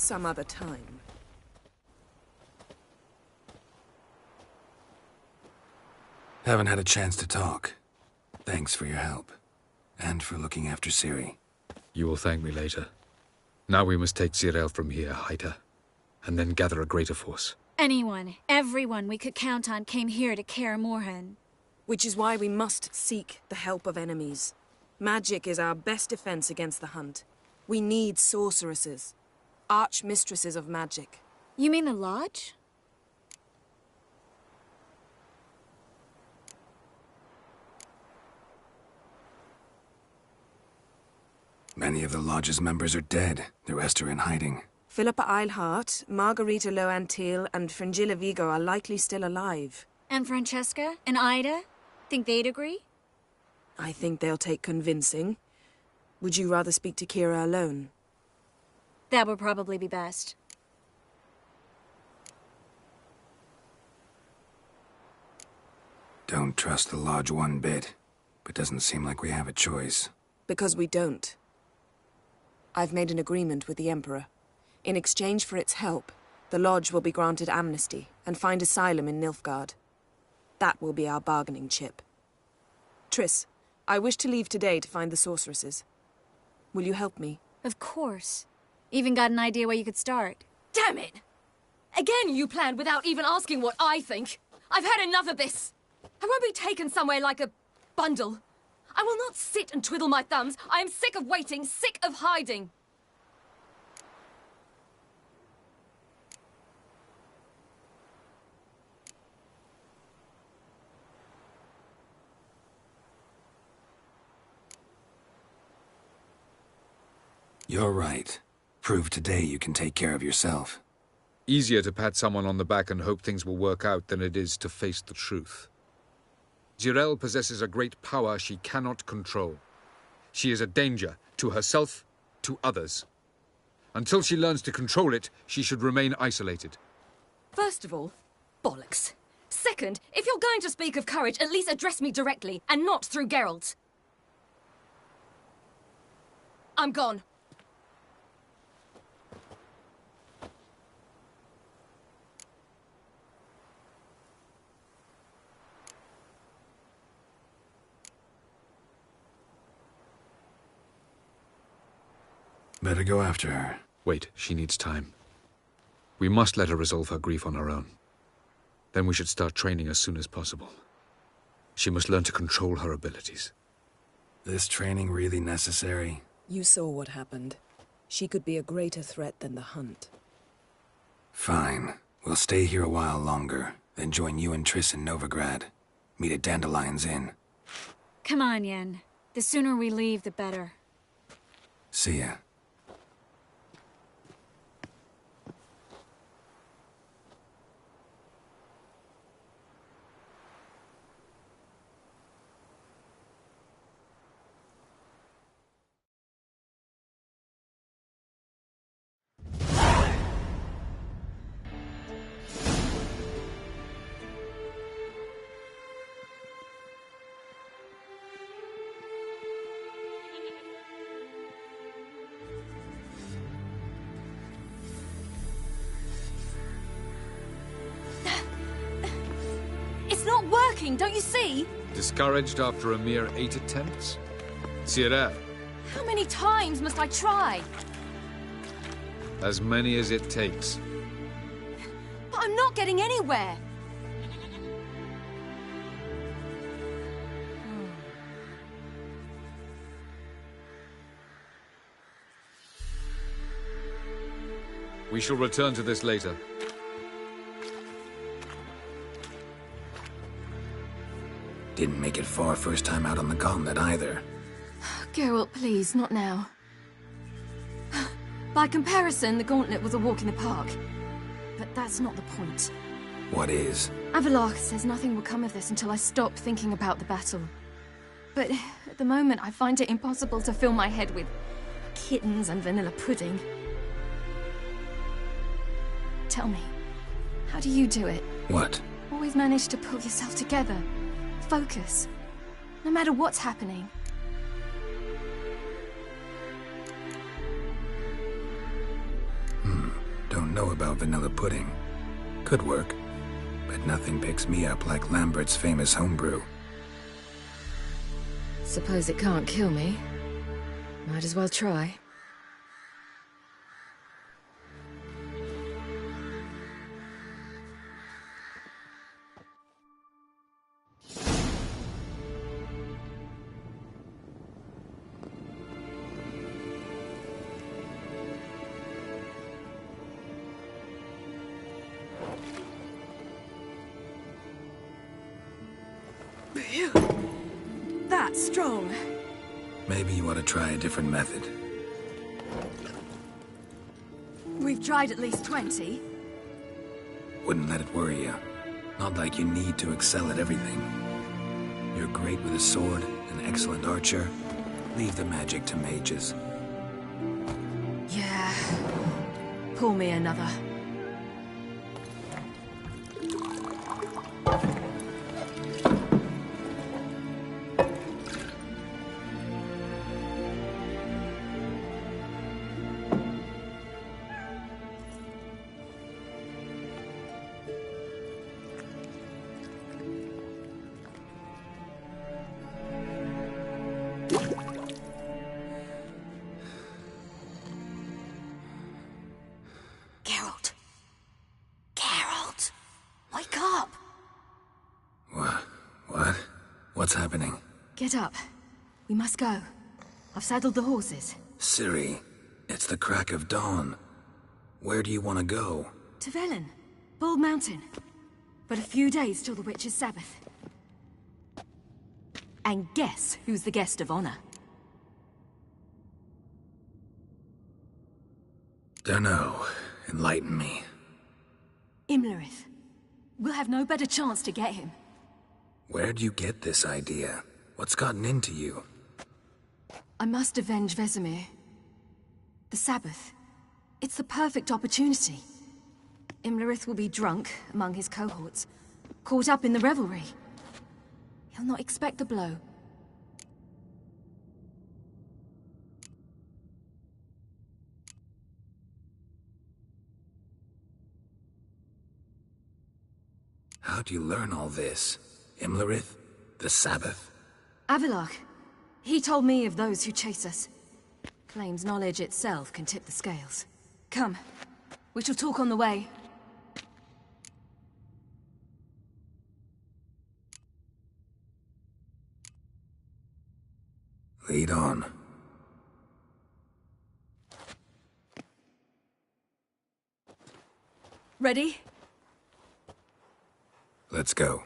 Some other time. Haven't had a chance to talk. Thanks for your help. And for looking after Ciri. You will thank me later. Now we must take Zirael from here, Haida. And then gather a greater force. Anyone, everyone we could count on came here to Kaer Morhen. Which is why we must seek the help of enemies. Magic is our best defense against the Hunt. We need sorceresses. Archmistresses of magic. You mean the Lodge? Many of the Lodge's members are dead. The rest are in hiding. Philippa Eilhart, Margarita Loantil, and Fringilla Vigo are likely still alive. And Francesca? And Ida? Think they'd agree? I think they'll take convincing. Would you rather speak to Kira alone? That would probably be best. Don't trust the Lodge one bit, but doesn't seem like we have a choice. Because we don't. I've made an agreement with the Emperor. In exchange for its help, the Lodge will be granted amnesty and find asylum in Nilfgaard. That will be our bargaining chip. Triss, I wish to leave today to find the sorceresses. Will you help me? Of course. Even got an idea where you could start. Damn it! Again you planned without even asking what I think. I've had enough of this. I won't be taken somewhere like a bundle. I will not sit and twiddle my thumbs. I am sick of waiting, sick of hiding. You're right. Prove today you can take care of yourself. Easier to pat someone on the back and hope things will work out than it is to face the truth. Zirael possesses a great power she cannot control. She is a danger to herself, to others. Until she learns to control it, she should remain isolated. First of all, bollocks. Second, if you're going to speak of courage, at least address me directly, and not through Geralt. I'm gone. Better go after her. Wait, she needs time. We must let her resolve her grief on her own. Then we should start training as soon as possible. She must learn to control her abilities. This training really necessary? You saw what happened. She could be a greater threat than the Hunt. Fine. We'll stay here a while longer, then join you and Triss in Novigrad. Meet at Dandelion's Inn. Come on, Yen. The sooner we leave, the better. See ya. Don't you see? Discouraged after a mere 8 attempts? Zirael. How many times must I try? As many as it takes. But I'm not getting anywhere. We shall return to this later. Didn't make it far first time out on the gauntlet either. Geralt, please, not now. By comparison, the gauntlet was a walk in the park. But that's not the point. What is? Avallac'h says nothing will come of this until I stop thinking about the battle. But at the moment, I find it impossible to fill my head with kittens and vanilla pudding. Tell me, how do you do it? What? Always manage to pull yourself together. Focus. No matter what's happening. don't know about vanilla pudding. Could work, but nothing picks me up like Lambert's famous homebrew. Suppose it can't kill me. Might as well try. That's strong. Maybe you ought to try a different method. We've tried at least 20. Wouldn't let it worry you. Not like you need to excel at everything. You're great with a sword, an excellent archer. Leave the magic to mages. Yeah. Pour me another. What's happening? Get up. We must go. I've saddled the horses. Ciri, it's the crack of dawn. Where do you want to go? To Velen. Bald Mountain. But a few days till the Witch's Sabbath. And guess who's the guest of honor? Dunno. Enlighten me. Imlerith. We'll have no better chance to get him. Where'd you get this idea? What's gotten into you? I must avenge Vesemir. The Sabbath. It's the perfect opportunity. Imlerith will be drunk among his cohorts, caught up in the revelry. He'll not expect the blow. How'd you learn all this? Imlerith? The Sabbath? Avilark. He told me of those who chase us. Claims knowledge itself can tip the scales. Come. We shall talk on the way. Lead on. Ready? Let's go.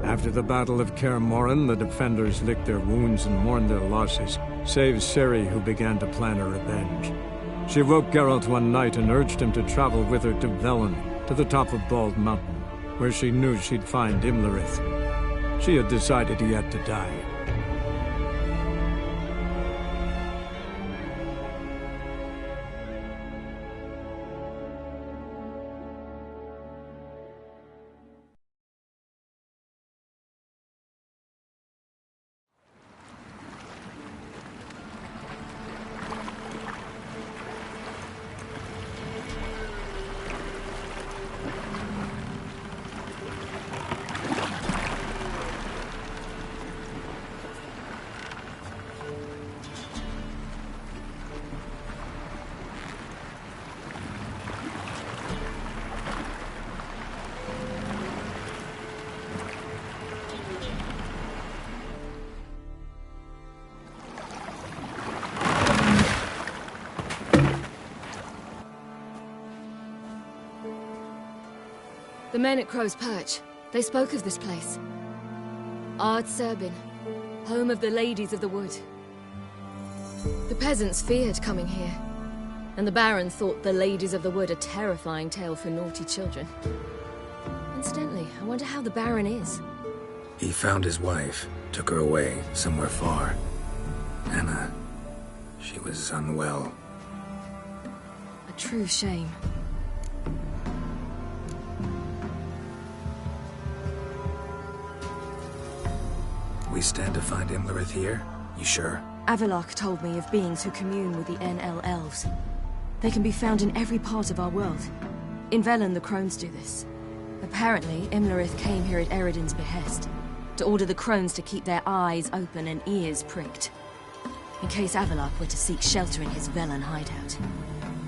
After the Battle of Kaer Morhen, the defenders licked their wounds and mourned their losses, save Ciri, who began to plan a revenge. She woke Geralt one night and urged him to travel with her to Velen, to the top of Bald Mountain, where she knew she'd find Imlerith. She had decided he had to die. The men at Crow's Perch, they spoke of this place. Ard Serbin, home of the Ladies of the Wood. The peasants feared coming here, and the Baron thought the Ladies of the Wood a terrifying tale for naughty children. Incidentally, I wonder how the Baron is. He found his wife, took her away, somewhere far. Anna, she was unwell. A true shame. We stand to find Imlerith here? You sure? Avalok told me of beings who commune with the NL elves. They can be found in every part of our world. In Velen, the crones do this. Apparently, Imlerith came here at Eridan's behest, to order the crones to keep their eyes open and ears pricked, in case Avalok were to seek shelter in his Velen hideout.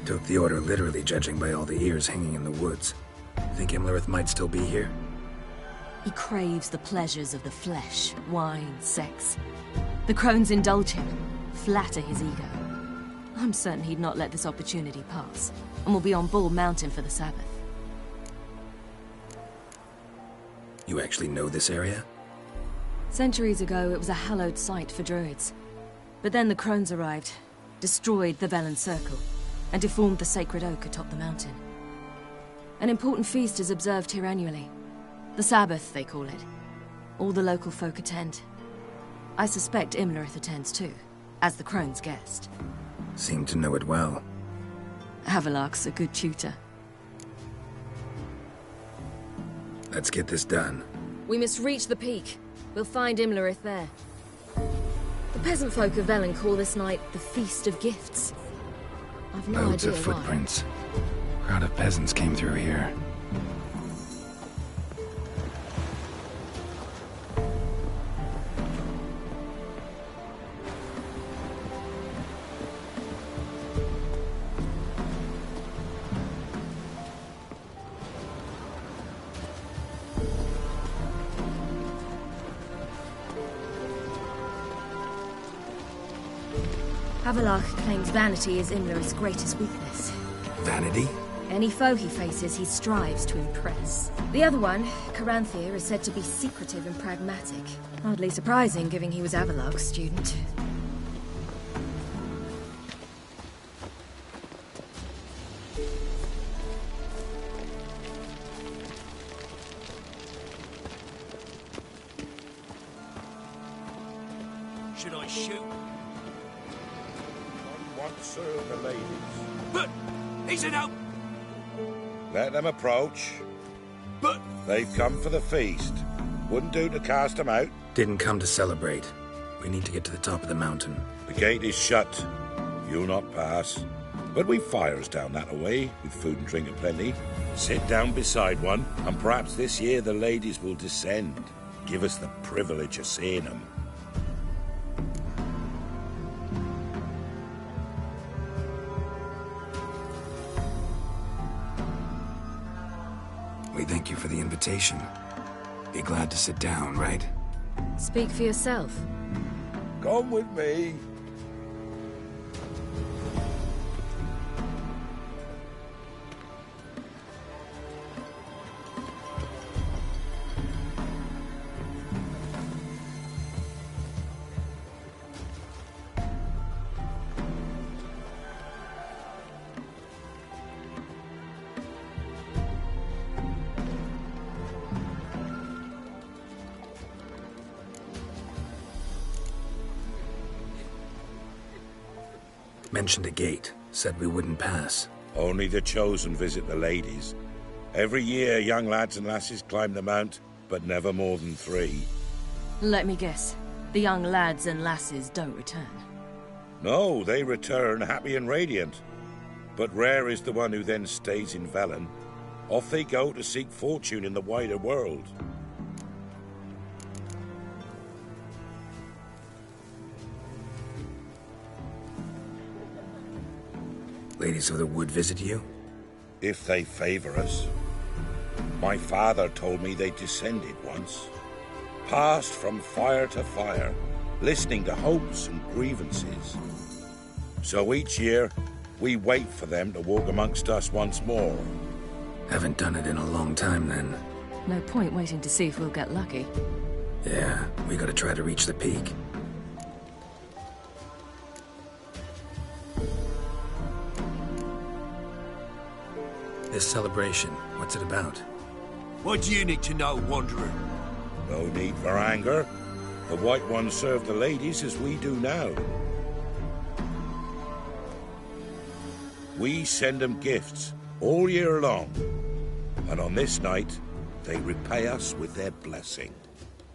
Took the order literally, judging by all the ears hanging in the woods. Think Imlerith might still be here? He craves the pleasures of the flesh, wine, sex. The crones indulge him, flatter his ego. I'm certain he'd not let this opportunity pass, and will be on Bull Mountain for the Sabbath. You actually know this area? Centuries ago, it was a hallowed site for druids. But then the crones arrived, destroyed the Velen Circle, and deformed the sacred oak atop the mountain. An important feast is observed here annually. The Sabbath, they call it. All the local folk attend. I suspect Imlerith attends too, as the crone's guest. Seem to know it well. Avalok's a good tutor. Let's get this done. We must reach the peak. We'll find Imlerith there. The peasant folk of Velen call this night the Feast of Gifts. I've no Loads idea of why. footprints. Crowd of peasants came through here. Avalok claims vanity is Imlerith's greatest weakness. Vanity? Any foe he faces, he strives to impress. The other one, Caranthir, is said to be secretive and pragmatic. Hardly surprising, given he was Avalok's student. Should I shoot? Want to serve the ladies. But he's an out. Let them approach. But They've come for the feast. Wouldn't do to cast them out. Didn't come to celebrate. We need to get to the top of the mountain. The gate is shut. You'll not pass. But we've fires down that away, with food and drink aplenty. Sit down beside one, and perhaps this year the ladies will descend. Give us the privilege of seeing them. We thank you for the invitation. Be glad to sit down, right? Speak for yourself. Come with me. Mentioned a gate. Said we wouldn't pass. Only the chosen visit the ladies. Every year, young lads and lasses climb the mount, but never more than 3. Let me guess. The young lads and lasses don't return. No, they return happy and radiant. But rare is the one who then stays in Velen. Off they go to seek fortune in the wider world. Ladies of the Wood visit you? If they favor us. My father told me they descended once. Passed from fire to fire, listening to hopes and grievances. So each year, we wait for them to walk amongst us once more. Haven't done it in a long time, then. No point waiting to see if we'll get lucky. Yeah, we gotta try to reach the peak. This celebration, what's it about? what do you need to know, Wanderer? No need for anger. The White Ones serve the ladies as we do now. We send them gifts all year long. And on this night, they repay us with their blessing.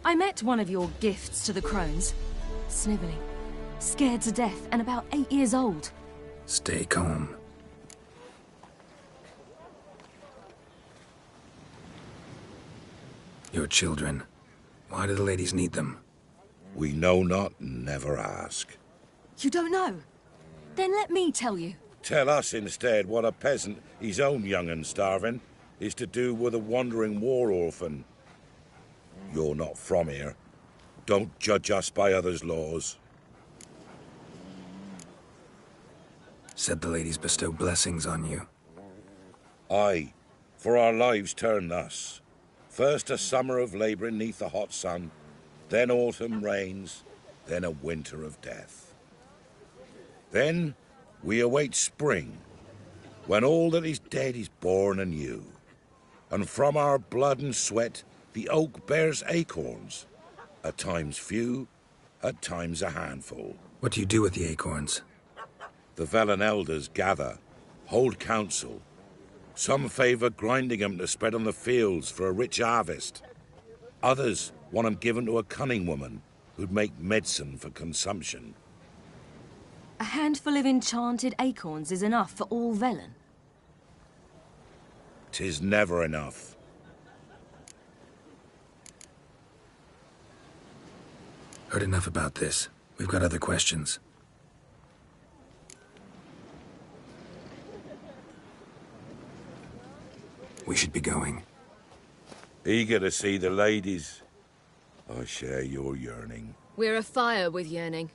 I met one of your gifts to the crones. Sniveling. Scared to death and about 8 years old. Stay calm. Your children. Why do the ladies need them? We know not and never ask. You don't know? Then let me tell you. Tell us instead what a peasant, his own young and starving, is to do with a wandering war orphan. You're not from here. Don't judge us by others' laws. Said the ladies bestow blessings on you. Aye, for our lives turn thus. First a summer of labouring neath the hot sun, then autumn rains, then a winter of death. Then we await spring, when all that is dead is born anew. And from our blood and sweat the oak bears acorns, at times few, at times a handful. What do you do with the acorns? The Velen elders gather, hold council. Some favour grinding 'em to spread on the fields for a rich harvest. Others want 'em given to a cunning woman who'd make medicine for consumption. A handful of enchanted acorns is enough for all Velen. 'Tis never enough. Heard enough about this. We've got other questions. We should be going. Eager to see the ladies. I share your yearning. We're afire with yearning.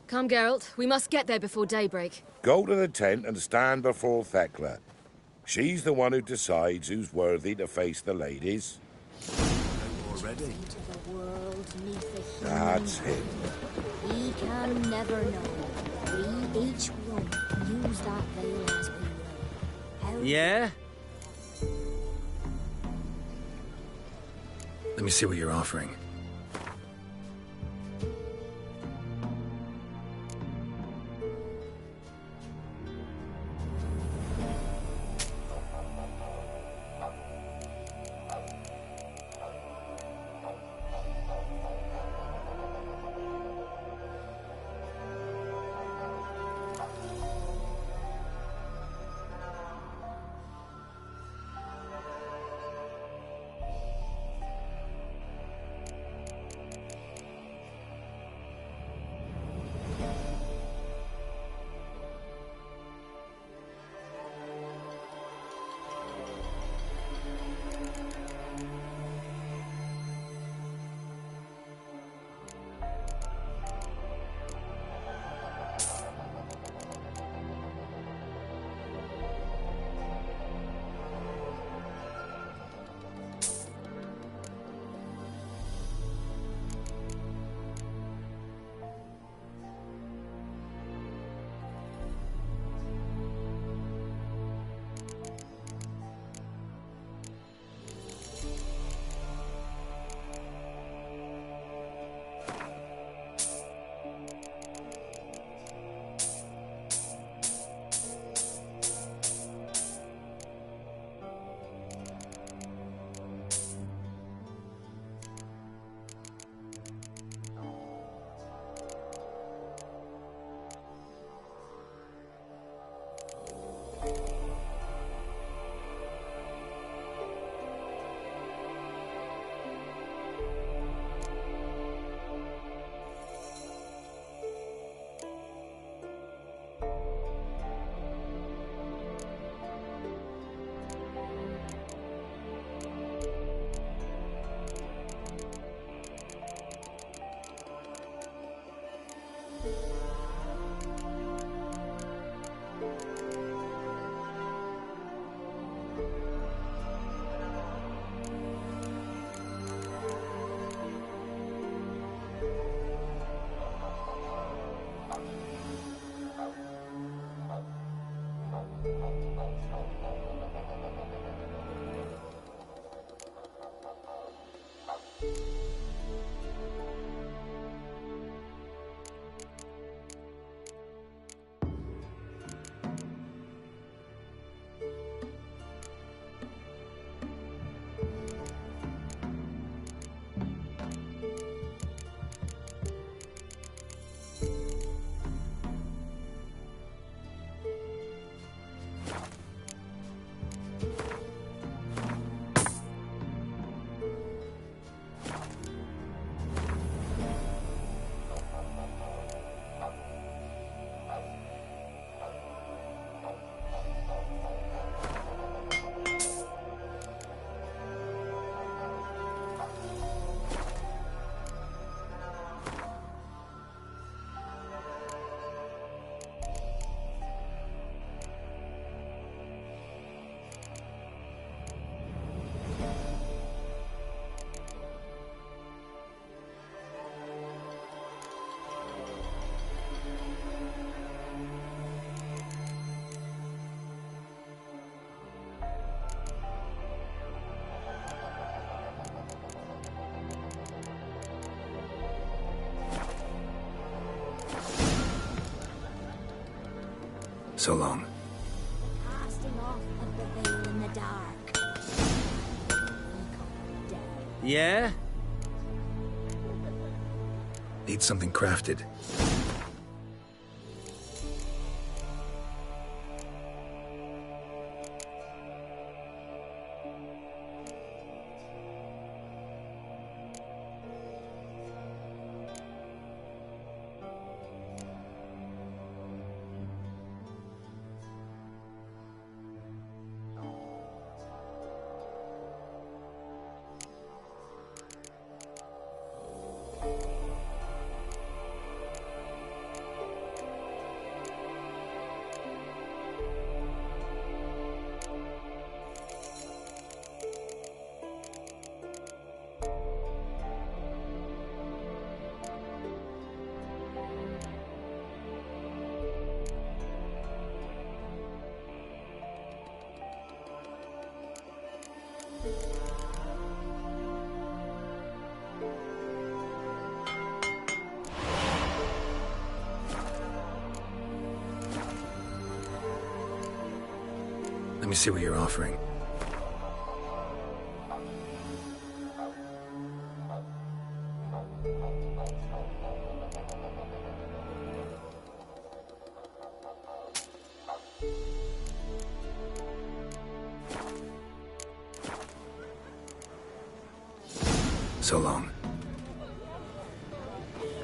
Come, Geralt. We must get there before daybreak. Go to the tent and stand before Thekla. She's the one who decides who's worthy to face the ladies. Already? That's him. We can never know. We each one use that veil as we will. How Yeah? Let me see what you're offering. So long. Casting off of the veil in the dark. Yeah? Need something crafted. Let me see what you're offering. So long.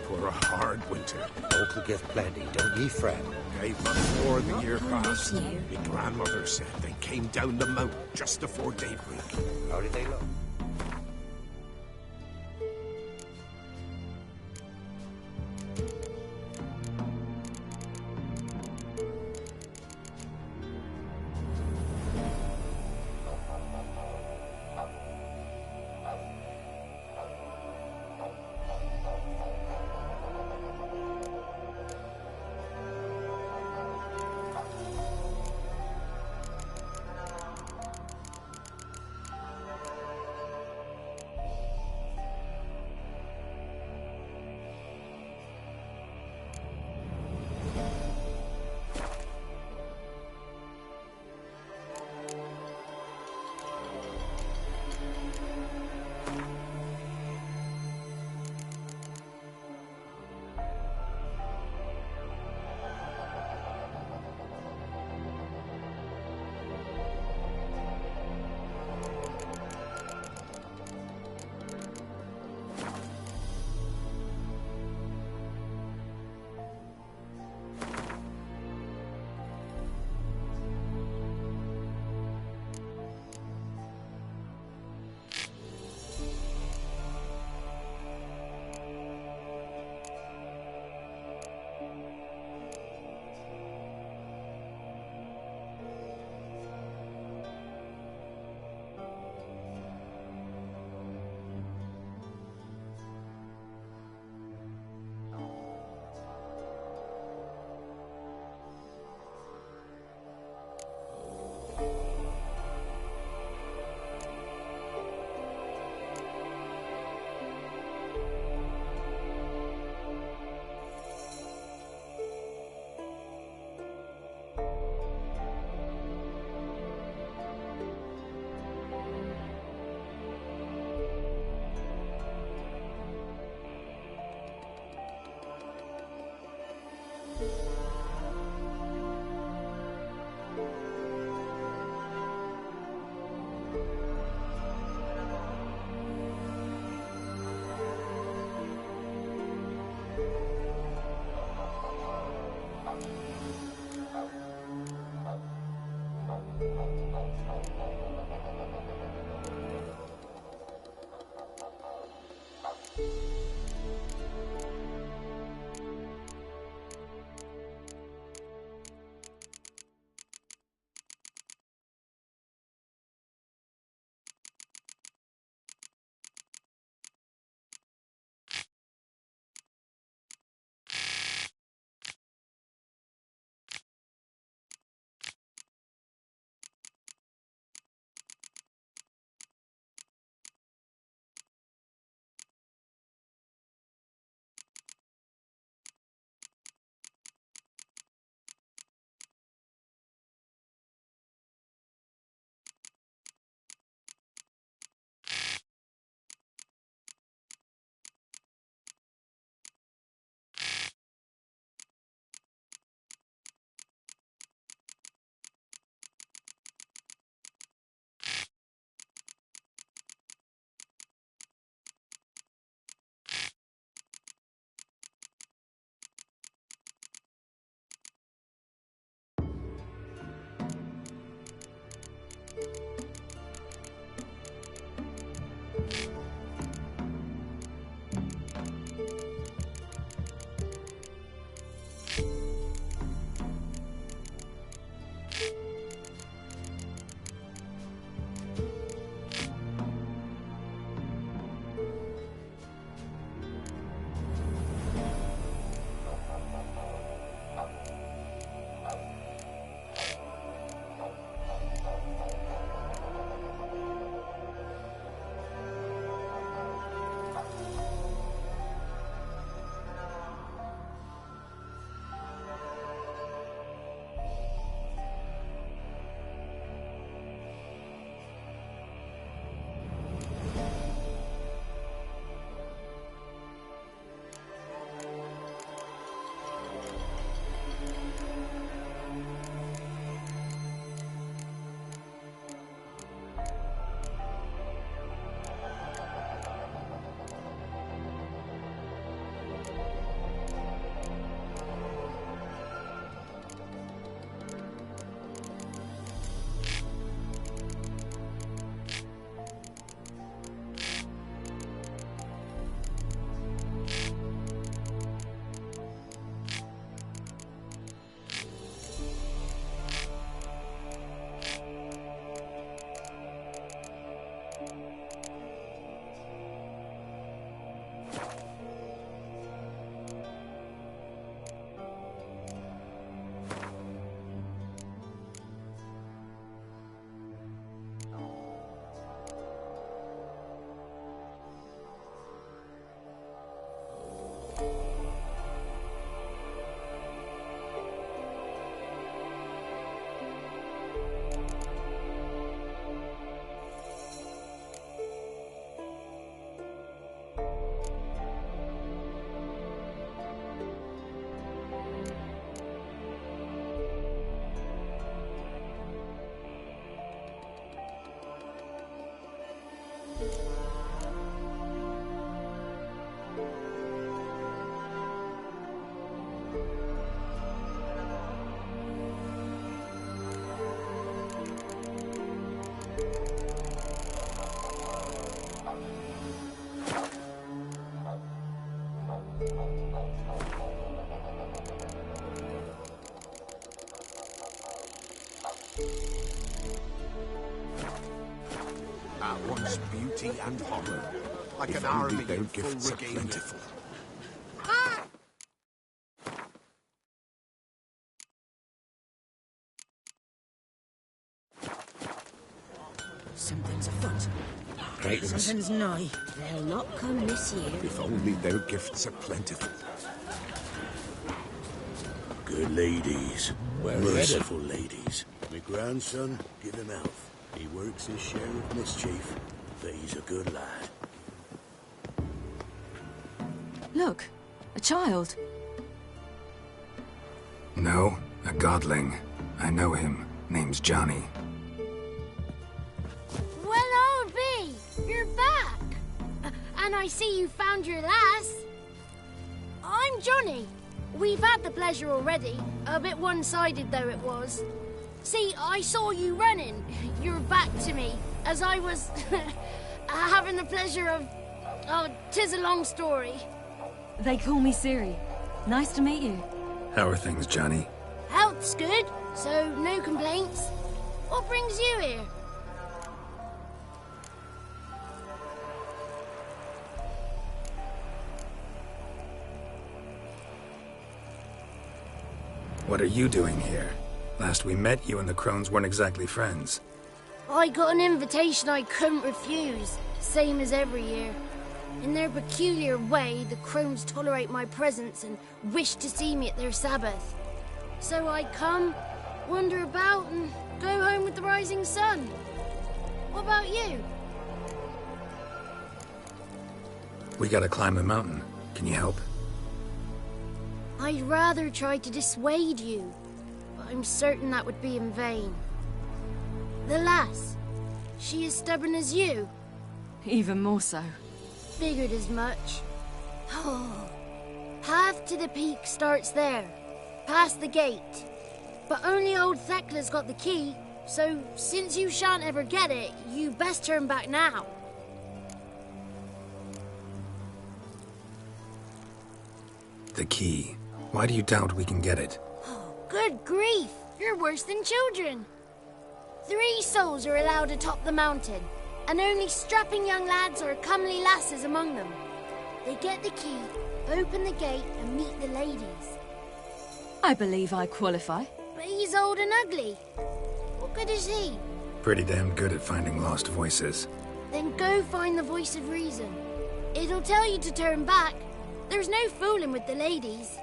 For a hard winter. Folk will give plenty, don't ye fret. Hey, before the year passed, my grandmother said they came down the mountain just before daybreak. How did they look? At once beauty and horror, like an army in full regalia. Plentiful. Something's afoot. Greetings. Something's nigh. They'll not come this year. If only their gifts are plentiful. Good ladies. Well, Merciful ladies. My grandson, give him health. He works his share of mischief, but he's a good lad. Look, a child. No, a godling. I know him. Name's Johnny. Well, old B, you're back. And I see you found your lass. I'm Johnny. We've had the pleasure already. A bit one-sided, though it was. See, I saw you running. Your back to me, as I was having the pleasure of... Oh, 'tis a long story. They call me Siri. Nice to meet you. How are things, Johnny? Health's good, so no complaints. What brings you here? What are you doing here? Last we met, you and the Crones weren't exactly friends. I got an invitation I couldn't refuse, same as every year. In their peculiar way, the Crones tolerate my presence and wish to see me at their Sabbath. So I come, wander about, and go home with the rising sun. What about you? We gotta climb the mountain. Can you help? I'd rather try to dissuade you, but I'm certain that would be in vain. The lass, she as stubborn as you? Even more so. Figured as much. Path to the peak starts there, past the gate. But only old Thekla's got the key, so since you shan't ever get it, you best turn back now. The key. Why do you doubt we can get it? Good grief, you're worse than children. 3 souls are allowed atop the mountain, and only strapping young lads or comely lasses among them. They get the key, open the gate, and meet the ladies. I believe I qualify. But he's old and ugly. What good is he? Pretty damn good at finding lost voices. Then go find the voice of reason. It'll tell you to turn back. There's no fooling with the ladies.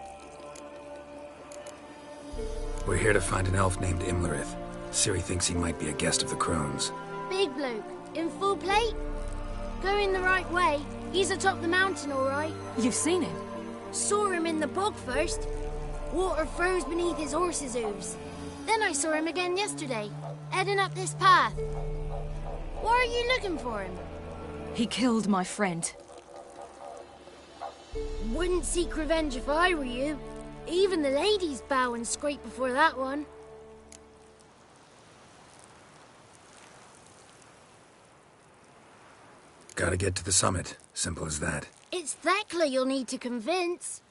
We're here to find an elf named Imlerith. Ciri thinks he might be a guest of the Crones. Big bloke, in full plate? Going the right way. He's atop the mountain, all right. You've seen him? Saw him in the bog first. Water froze beneath his horse's hooves. Then I saw him again yesterday, heading up this path. Why are you looking for him? He killed my friend. Wouldn't seek revenge if I were you. Even the ladies bow and scrape before that one. Gotta get to the summit. Simple as that. It's Thekla you'll need to convince.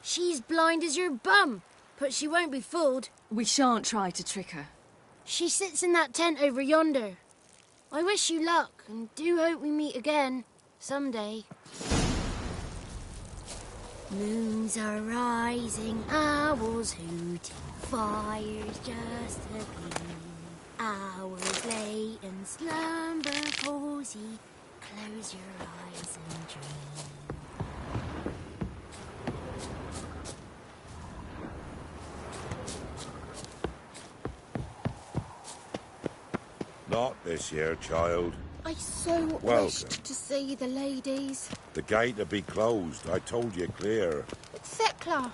She's blind as your bum, but she won't be fooled. We shan't try to trick her. She sits in that tent over yonder. I wish you luck, and do hope we meet again, someday. Moons are rising, owls hooting, fires just a gleam. Hours late and slumber cozy, close your eyes and dream. Not this year, child. I so wished to see the ladies. The gate'll be closed. I told you clear. Thekla,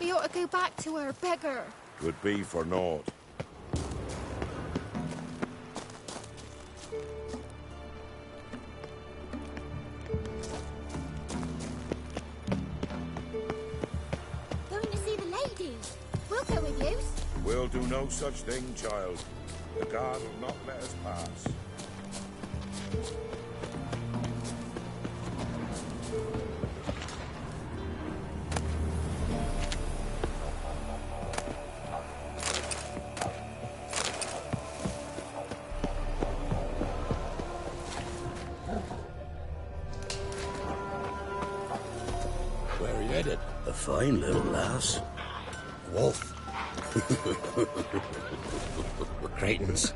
we ought to go back to her, beggar. Could be for naught. Going to see the ladies. We'll go with you. We'll do no such thing, child. The guard will not let us pass. fine little lass. Wolf. Creighton's.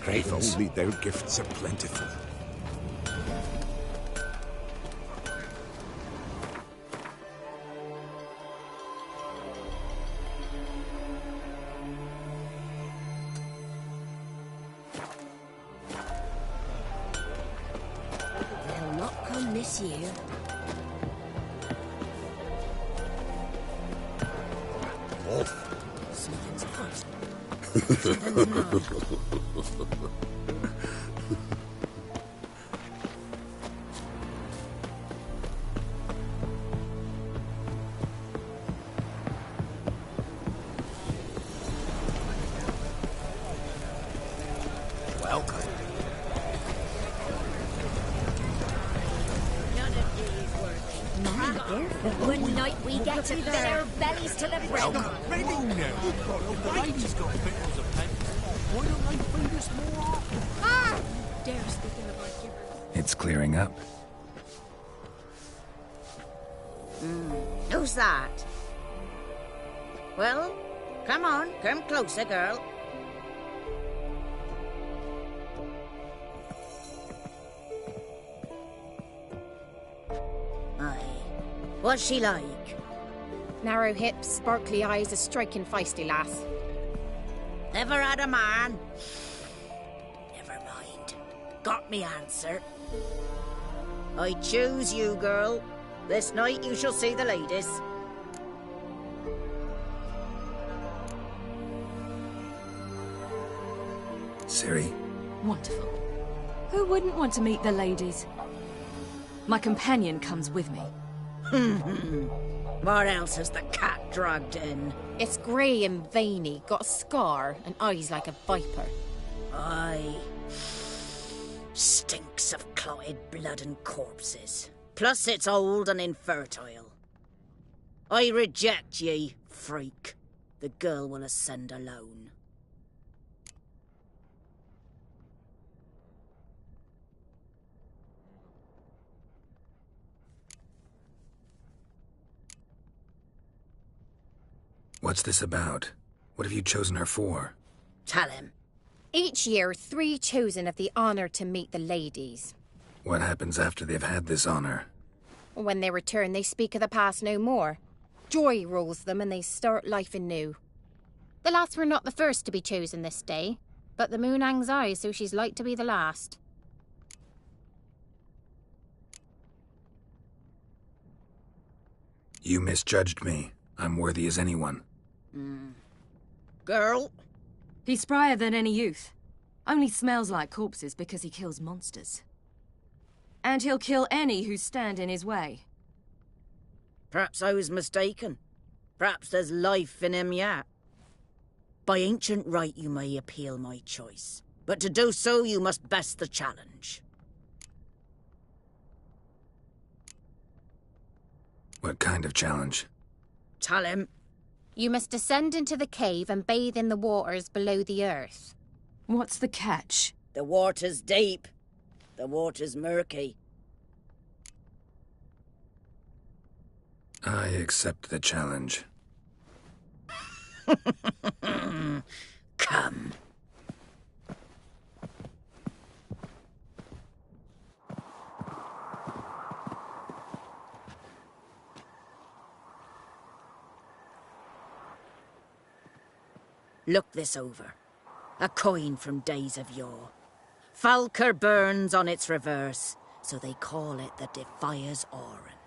If only their gifts are plentiful. They'll not come this year. Wolf. Something's afoot. Something's not. Welcome. None of these working. One night we get to fill our bellies to the brim. Ready now. The lady's got victuals of plenty. Why don't they feed us more often? Ah! Dare speaking of our givers. It's clearing up. Who's that? Well, come on, come closer, girl. Aye. What's she like? Narrow hips, sparkly eyes, a striking feisty lass. Ever had a man? Never mind. Got me answer. I choose you, girl. This night you shall see the ladies. Ciri. Wonderful. Who wouldn't want to meet the ladies? My companion comes with me. What else has the cat dragged in? It's grey and veiny, got a scar, and eyes like a viper. Aye. Stinks of clotted blood and corpses. Plus it's old and infertile. I reject ye, freak. The girl will ascend alone. What's this about? What have you chosen her for? Tell him. Each year, 3 chosen of the honour to meet the ladies. What happens after they've had this honor? When they return, they speak of the past no more. Joy rules them and they start life anew. The lass were not the first to be chosen this day, but the moon hangs high, so she's like to be the last. You misjudged me. I'm worthy as anyone. Girl? He's sprier than any youth. Only smells like corpses because he kills monsters. And he'll kill any who stand in his way. Perhaps I was mistaken. Perhaps there's life in him yet. By ancient right you may appeal my choice. But to do so you must best the challenge. What kind of challenge? Tell him. You must descend into the cave and bathe in the waters below the earth. What's the catch? The water's deep. The water's murky. I accept the challenge. Come. Look this over. A coin from days of yore. Falker burns on its reverse, so they call it the Defier's Oran.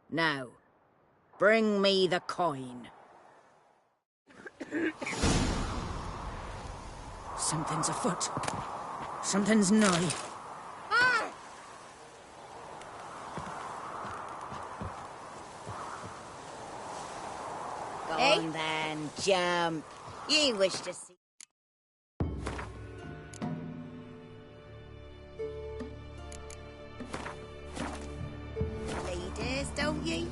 Now, bring me the coin. Something's afoot. Something's nigh. Go on then, jump. You wish to see... Ladies, don't ye?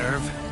nerve.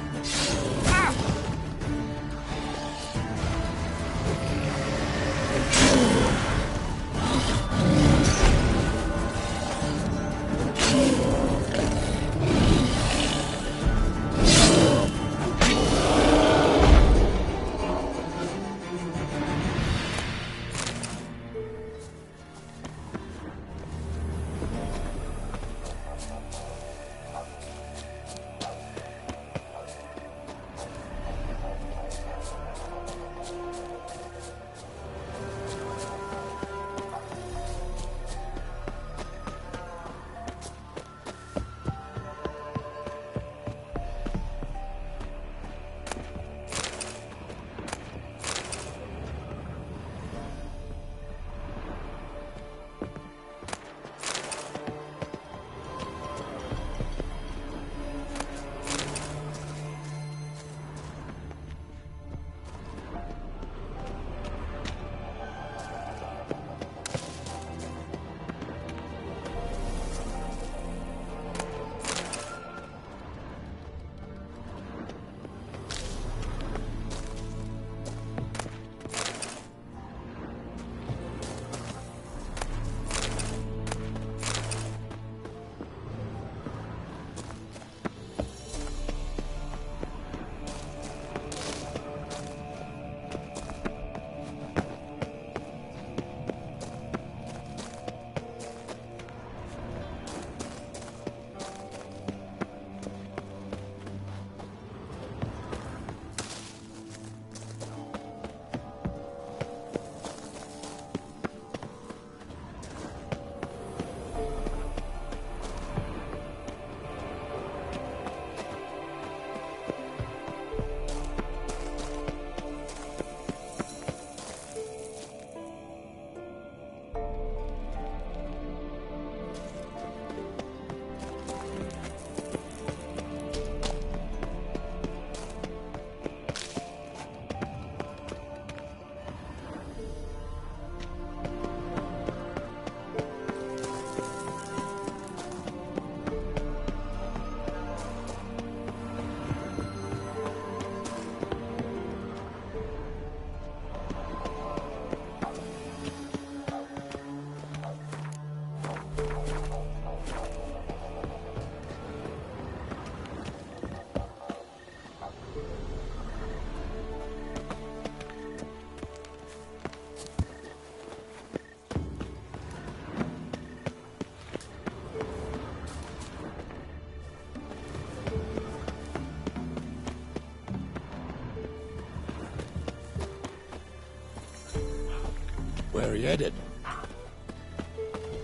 Where are you headed?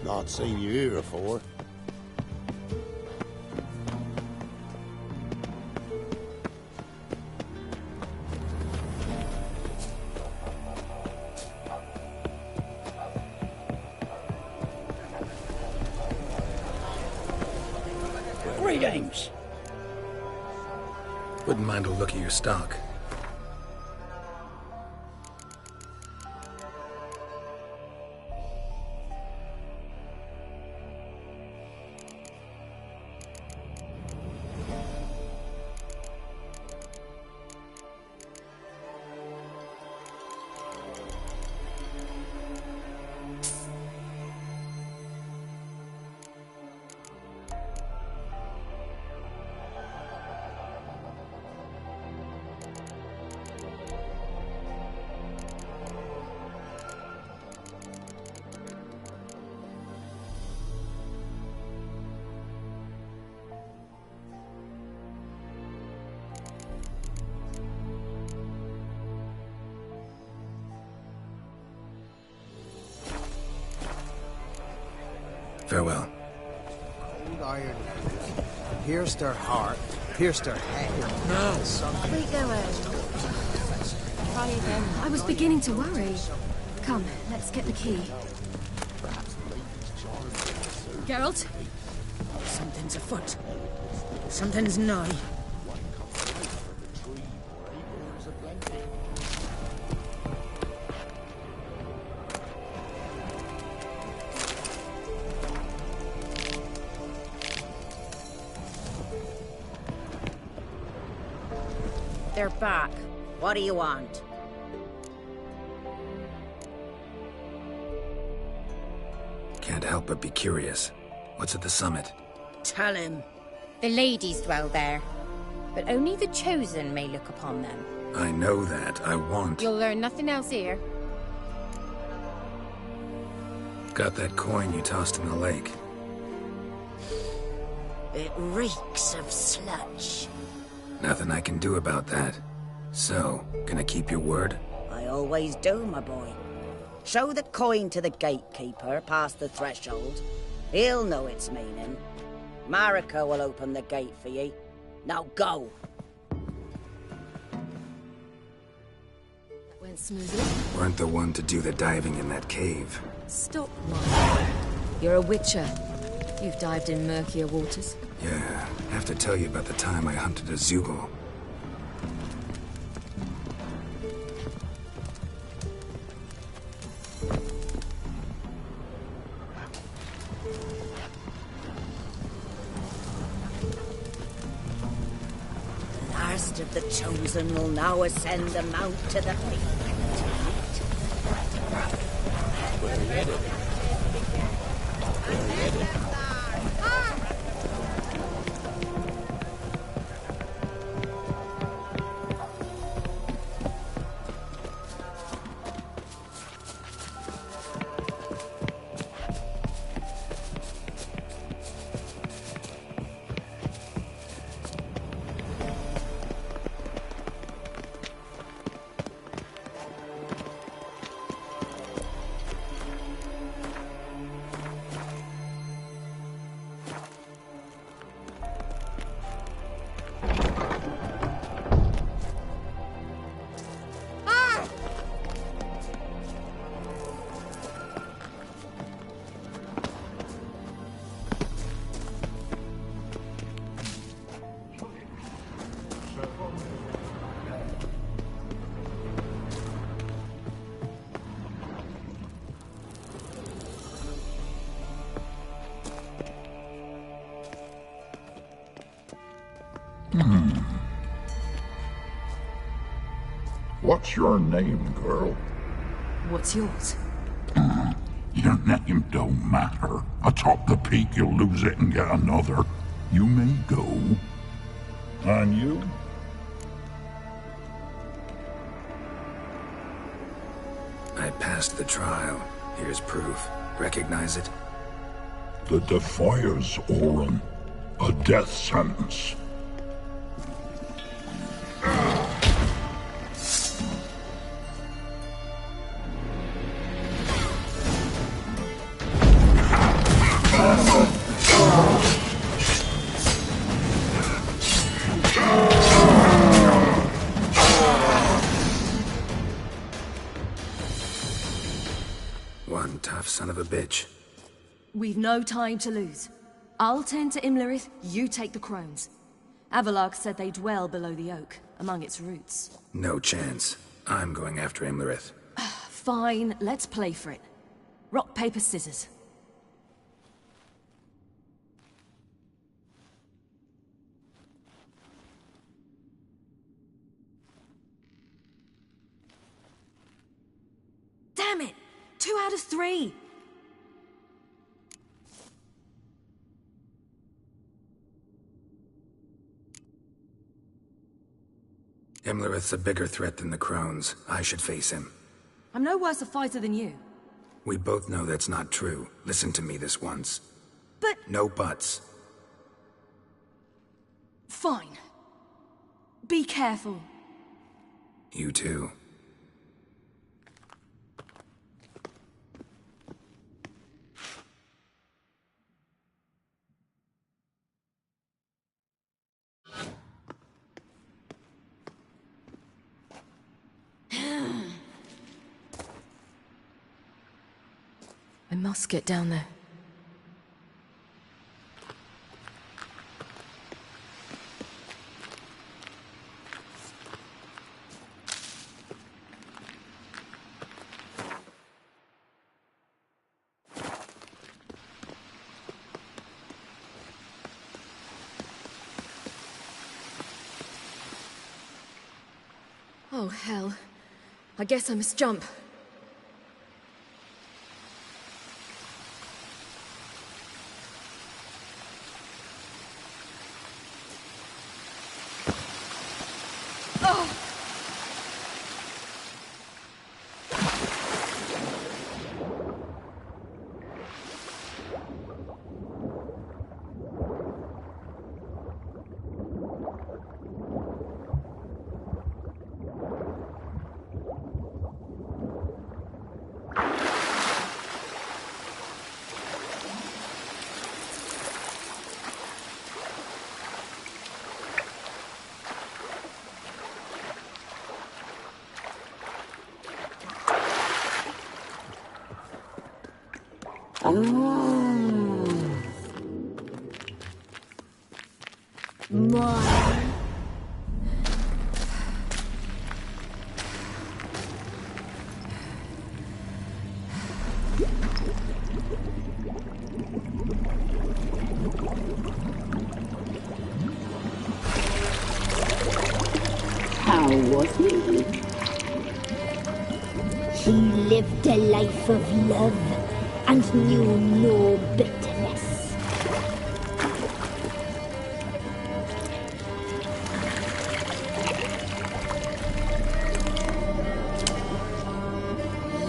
Not seen you here before. Greetings. Wouldn't mind a look at your stock. Farewell. Old iron pierced her heart, pierced her head. No. We go Try again. I was beginning to worry. Come, let's get the key. Geralt? Something's afoot. Something's nigh. They're back. What do you want? Can't help but be curious. What's at the summit? Tell him. The ladies dwell there, but only the chosen may look upon them. I know that. I want... You'll learn nothing else here. Got that coin you tossed in the lake. It reeks of sludge. Nothing I can do about that. So, gonna keep your word? I always do, my boy. Show the coin to the gatekeeper past the threshold. He'll know its meaning. Marika will open the gate for ye. Now go! That went smoothly. Weren't the one to do the diving in that cave. Stop, Mark. You're a witcher. You've dived in murkier waters. Yeah, have to tell you about the time I hunted a Zugel. The last of the chosen will now ascend the mount to the peak. We're headed. We're headed. What's your name, girl? What's yours? Your name don't matter. Atop the peak, you'll lose it and get another. You may go. And you? I passed the trial. Here's proof. Recognize it? The Defier's Orin. A death sentence. One tough son of a bitch. We've no time to lose. I'll tend to Imlerith, you take the crones. Avalark said they dwell below the oak, among its roots. No chance. I'm going after Imlerith. Fine, let's play for it. Rock, paper, scissors. Damn it! 2 out of 3! Imlerith's a bigger threat than the crones. I should face him. I'm no worse a fighter than you. We both know that's not true. Listen to me this once. But... No buts. Fine. Be careful. You too. I must get down there. Oh, hell. I guess I must jump. How was he? He lived a life of love and knew no bitterness.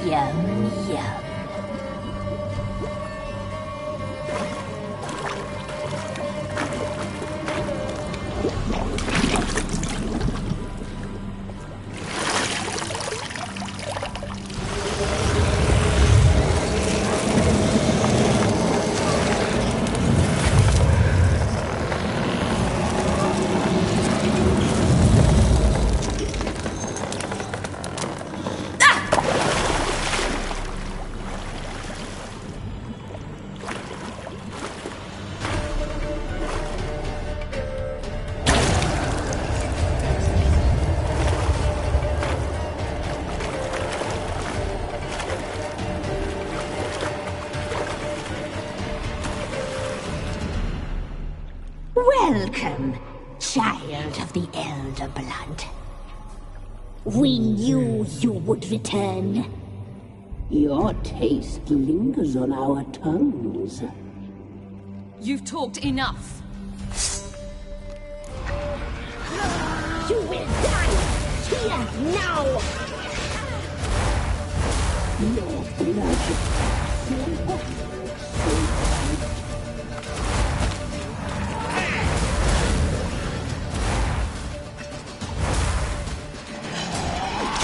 Yum, yum. Welcome, child of the Elder Blood. We knew you would return. Your taste lingers on our tongues. You've talked enough. You will die here now! Your blood.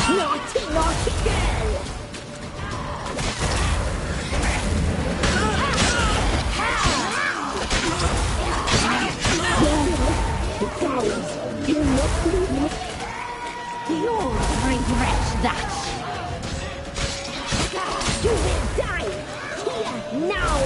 Naughty, naughty girl! The cowards, you're not good enough. You'll regret that. You will die here now!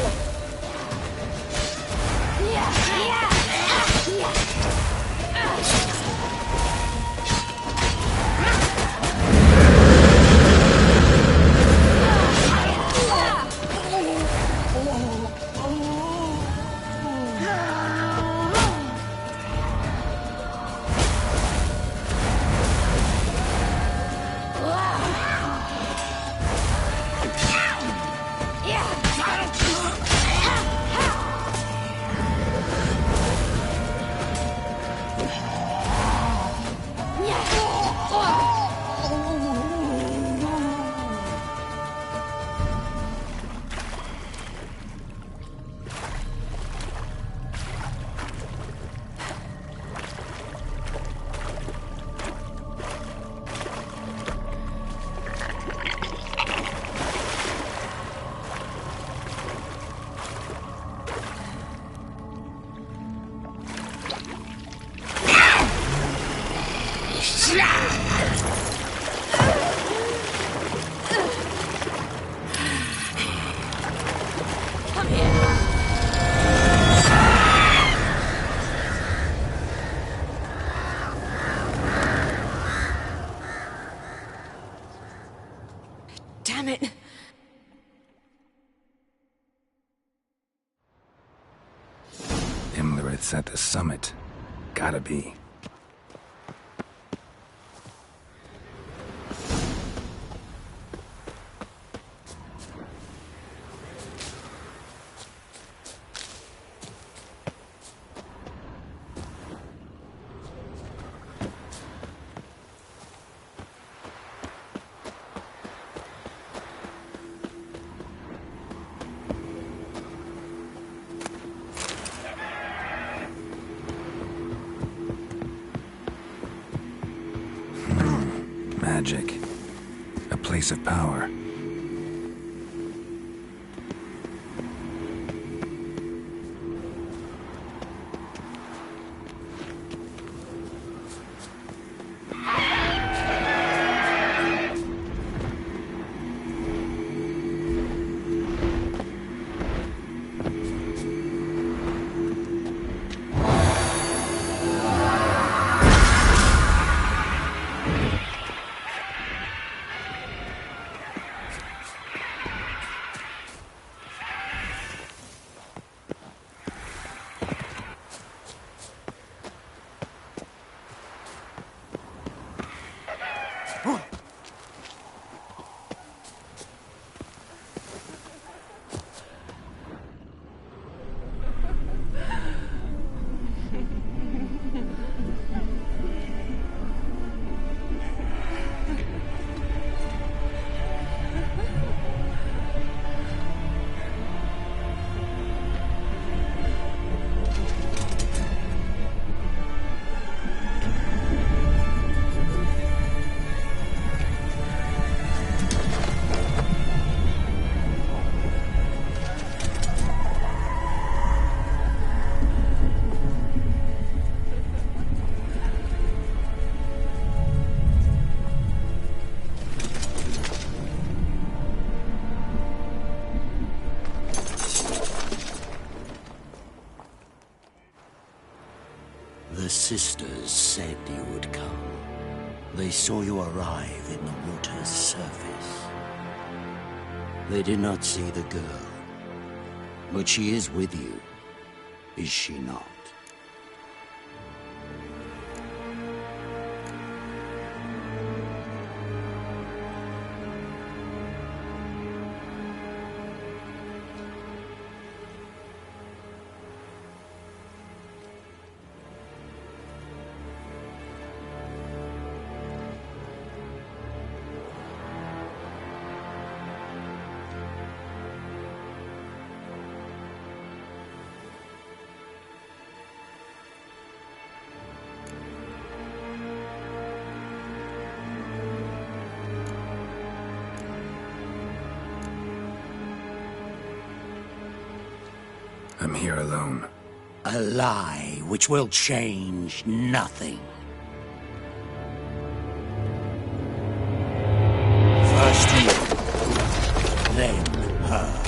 Damn it! Imlerith's at the summit. Gotta be. Magic. A place of power. The sisters said you would come. They saw you arrive in the water's surface. They did not see the girl. But she is with you, is she not? I'm here alone. A lie which will change nothing. First you, then her.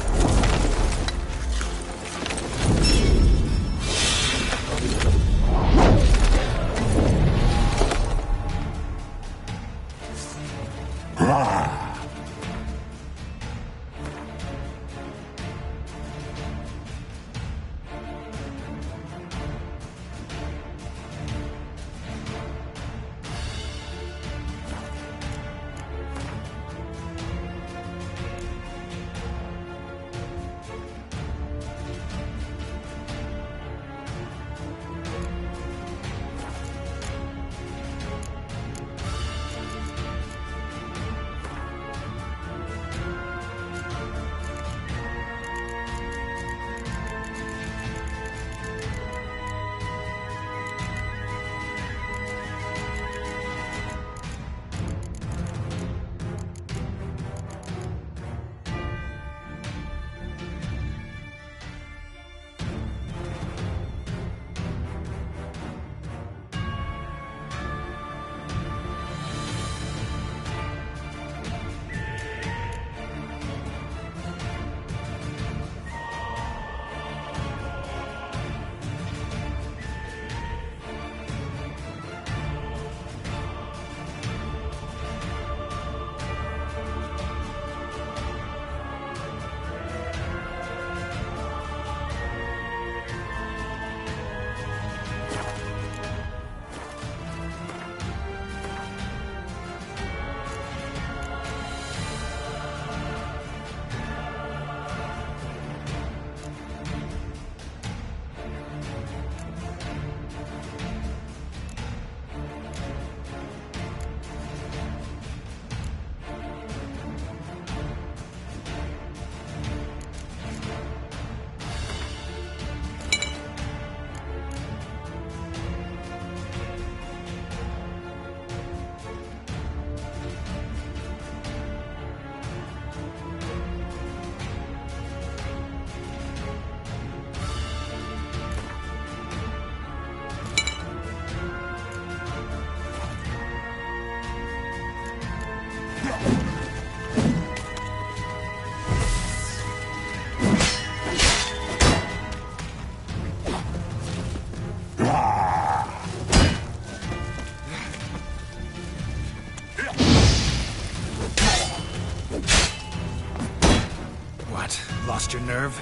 Lost your nerve?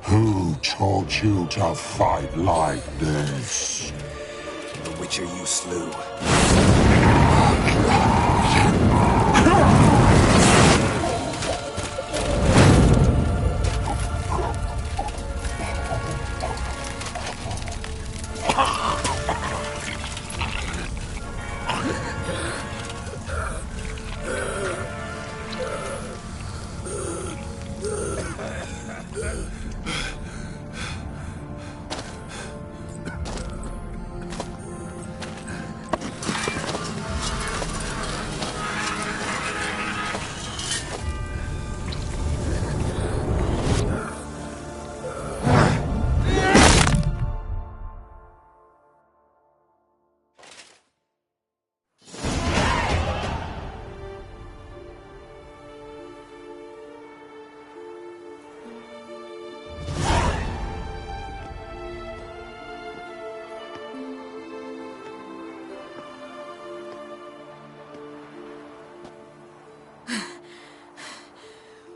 Who taught you to fight like this? The Witcher you slew.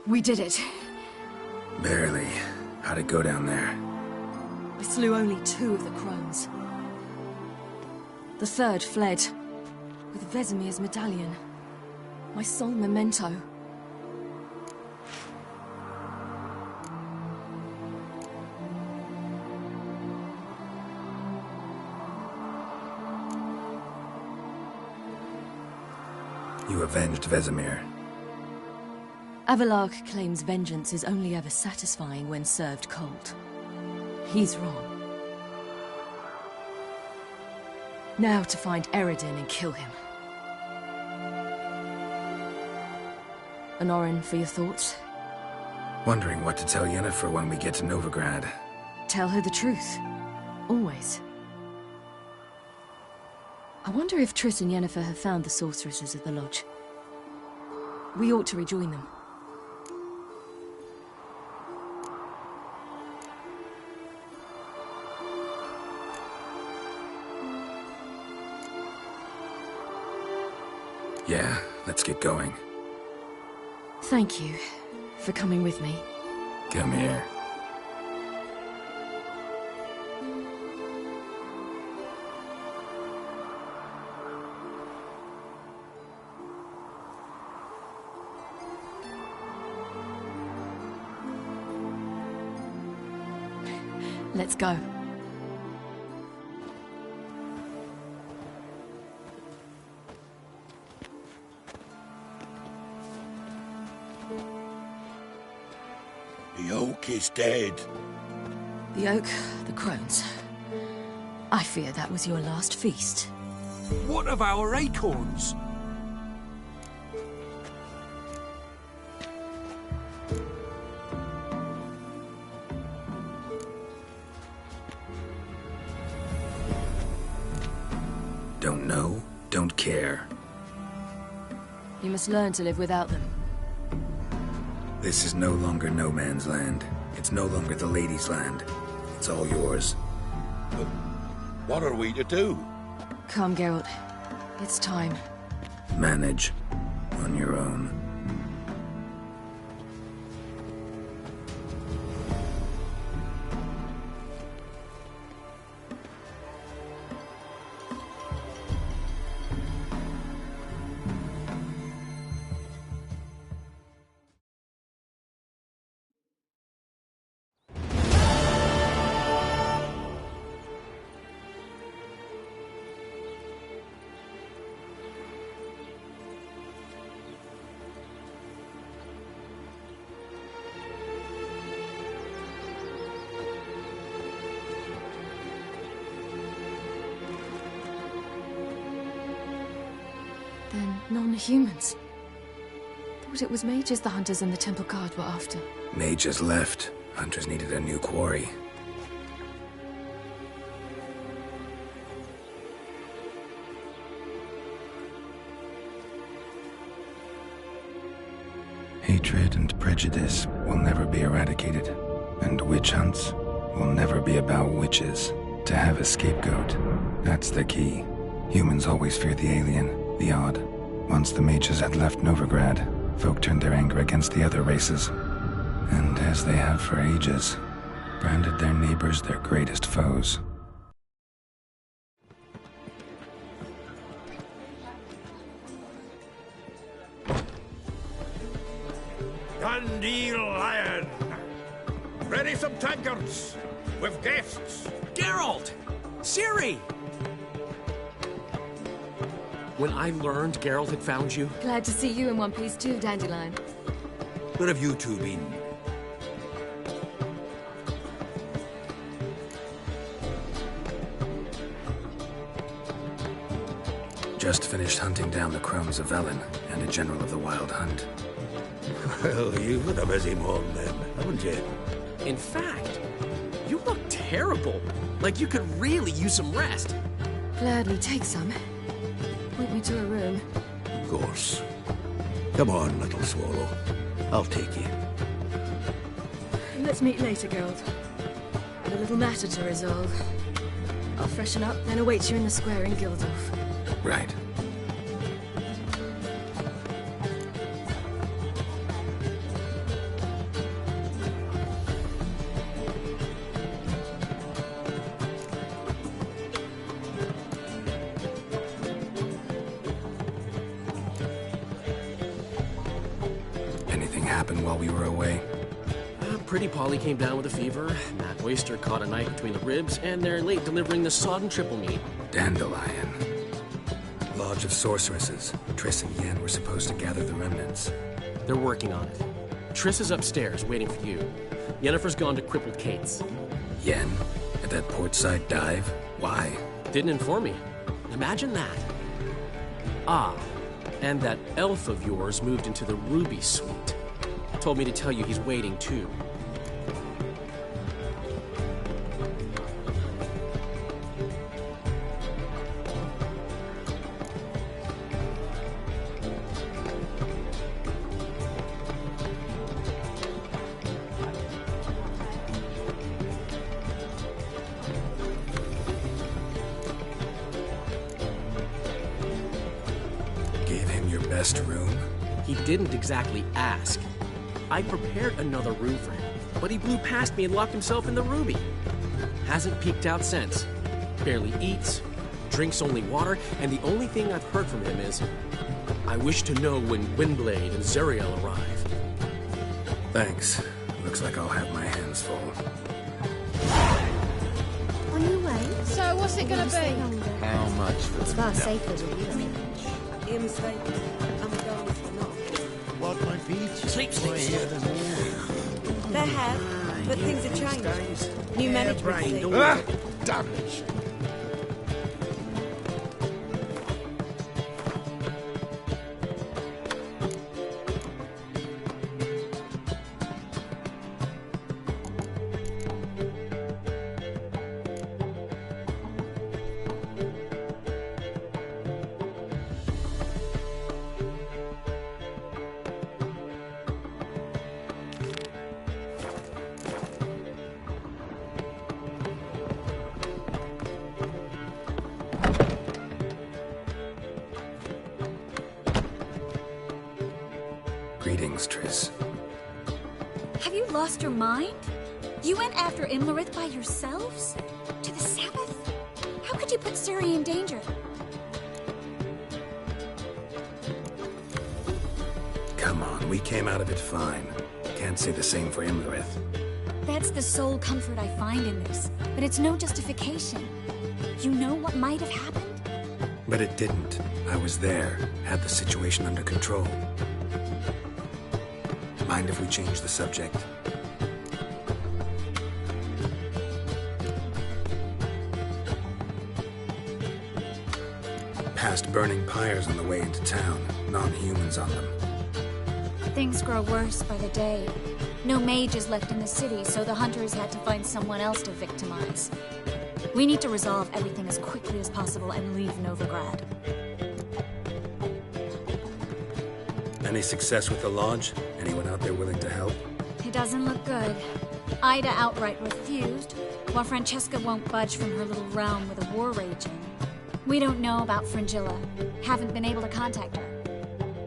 We did it. Barely. How'd it go down there? We slew only 2 of the crones. The third fled, with Vesemir's medallion. My sole memento. You avenged Vesemir. Avalark claims vengeance is only ever satisfying when served cold. He's wrong. Now to find Eredin and kill him. Honorin, for your thoughts? Wondering what to tell Yennefer when we get to Novigrad. Tell her the truth. Always. I wonder if Triss and Yennefer have found the sorceresses of the Lodge. We ought to rejoin them. Yeah, let's get going. Thank you for coming with me. Come here. Let's go. The oak is dead. The oak, the crones. I fear that was your last feast. What of our acorns? Don't know, don't care. You must learn to live without them. This is no longer no man's land. It's no longer the lady's land. It's all yours. But what are we to do? Come, Geralt. It's time. Manage on your own. the humans. Thought it was mages the hunters and the temple guard were after. Mages left. Hunters needed a new quarry. Hatred and prejudice will never be eradicated, and witch hunts will never be about witches. To have a scapegoat, that's the key. Humans always fear the alien, the odd. Once the mages had left Novigrad, folk turned their anger against the other races. And as they have for ages, branded their neighbors their greatest foes. Dundee Lion! Ready some tankards! With guests! Geralt! Ciri! When I learned Geralt had found you... Glad to see you in one piece too, Dandelion. Where have you two been? Just finished hunting down the crones of Velen and a general of the Wild Hunt. Well, you've had a busy morning then, haven't you? In fact, you look terrible. Like you could really use some rest. Gladly take some. Point me to a room. Of course. Come on, little swallow. I'll take you. Let's meet later, Geralt. Got a little matter to resolve. I'll freshen up, then await you in the square in Gildorf. Right. Anything happened while we were away? Pretty Polly came down with a fever. Matt Oyster caught a knife between the ribs, and they're late delivering the sodden triple meat. Dandelion. Lodge of Sorceresses. Triss and Yen were supposed to gather the remnants. They're working on it. Triss is upstairs, waiting for you. Yennefer's gone to crippled Kate's. Yen? At that portside dive? Why? Didn't inform me. Imagine that. Ah, and that elf of yours moved into the Ruby Suite. Told me to tell you he's waiting, too. Room? He didn't exactly ask. I prepared another room for him, but he blew past me and locked himself in the Ruby. Hasn't peeked out since. Barely eats, drinks only water, and the only thing I've heard from him is, I wish to know when Windblade and Zeriel arrive. Thanks. Looks like I'll have my hands full. On your way? So what's it gonna be? How much for It's far safer with you. What might be? Sleep. There have, but things have changed. New management. Damn it. Greetings, Triss. Have you lost your mind? You went after Imlerith by yourselves? To the Sabbath? How could you put Ciri in danger? Come on, we came out of it fine. Can't say the same for Imlerith. That's the sole comfort I find in this, but it's no justification. You know what might have happened? But it didn't. I was there, had the situation under control. Mind if we change the subject? passed burning pyres on the way into town, non-humans on them. Things grow worse by the day. No mages left in the city, so the hunters had to find someone else to victimize. We need to resolve everything as quickly as possible and leave Novigrad. Any success with the Lodge? Anyone out there willing to help? It doesn't look good. Ida outright refused, while Francesca won't budge from her little realm with a war raging. We don't know about Fringilla. Haven't been able to contact her.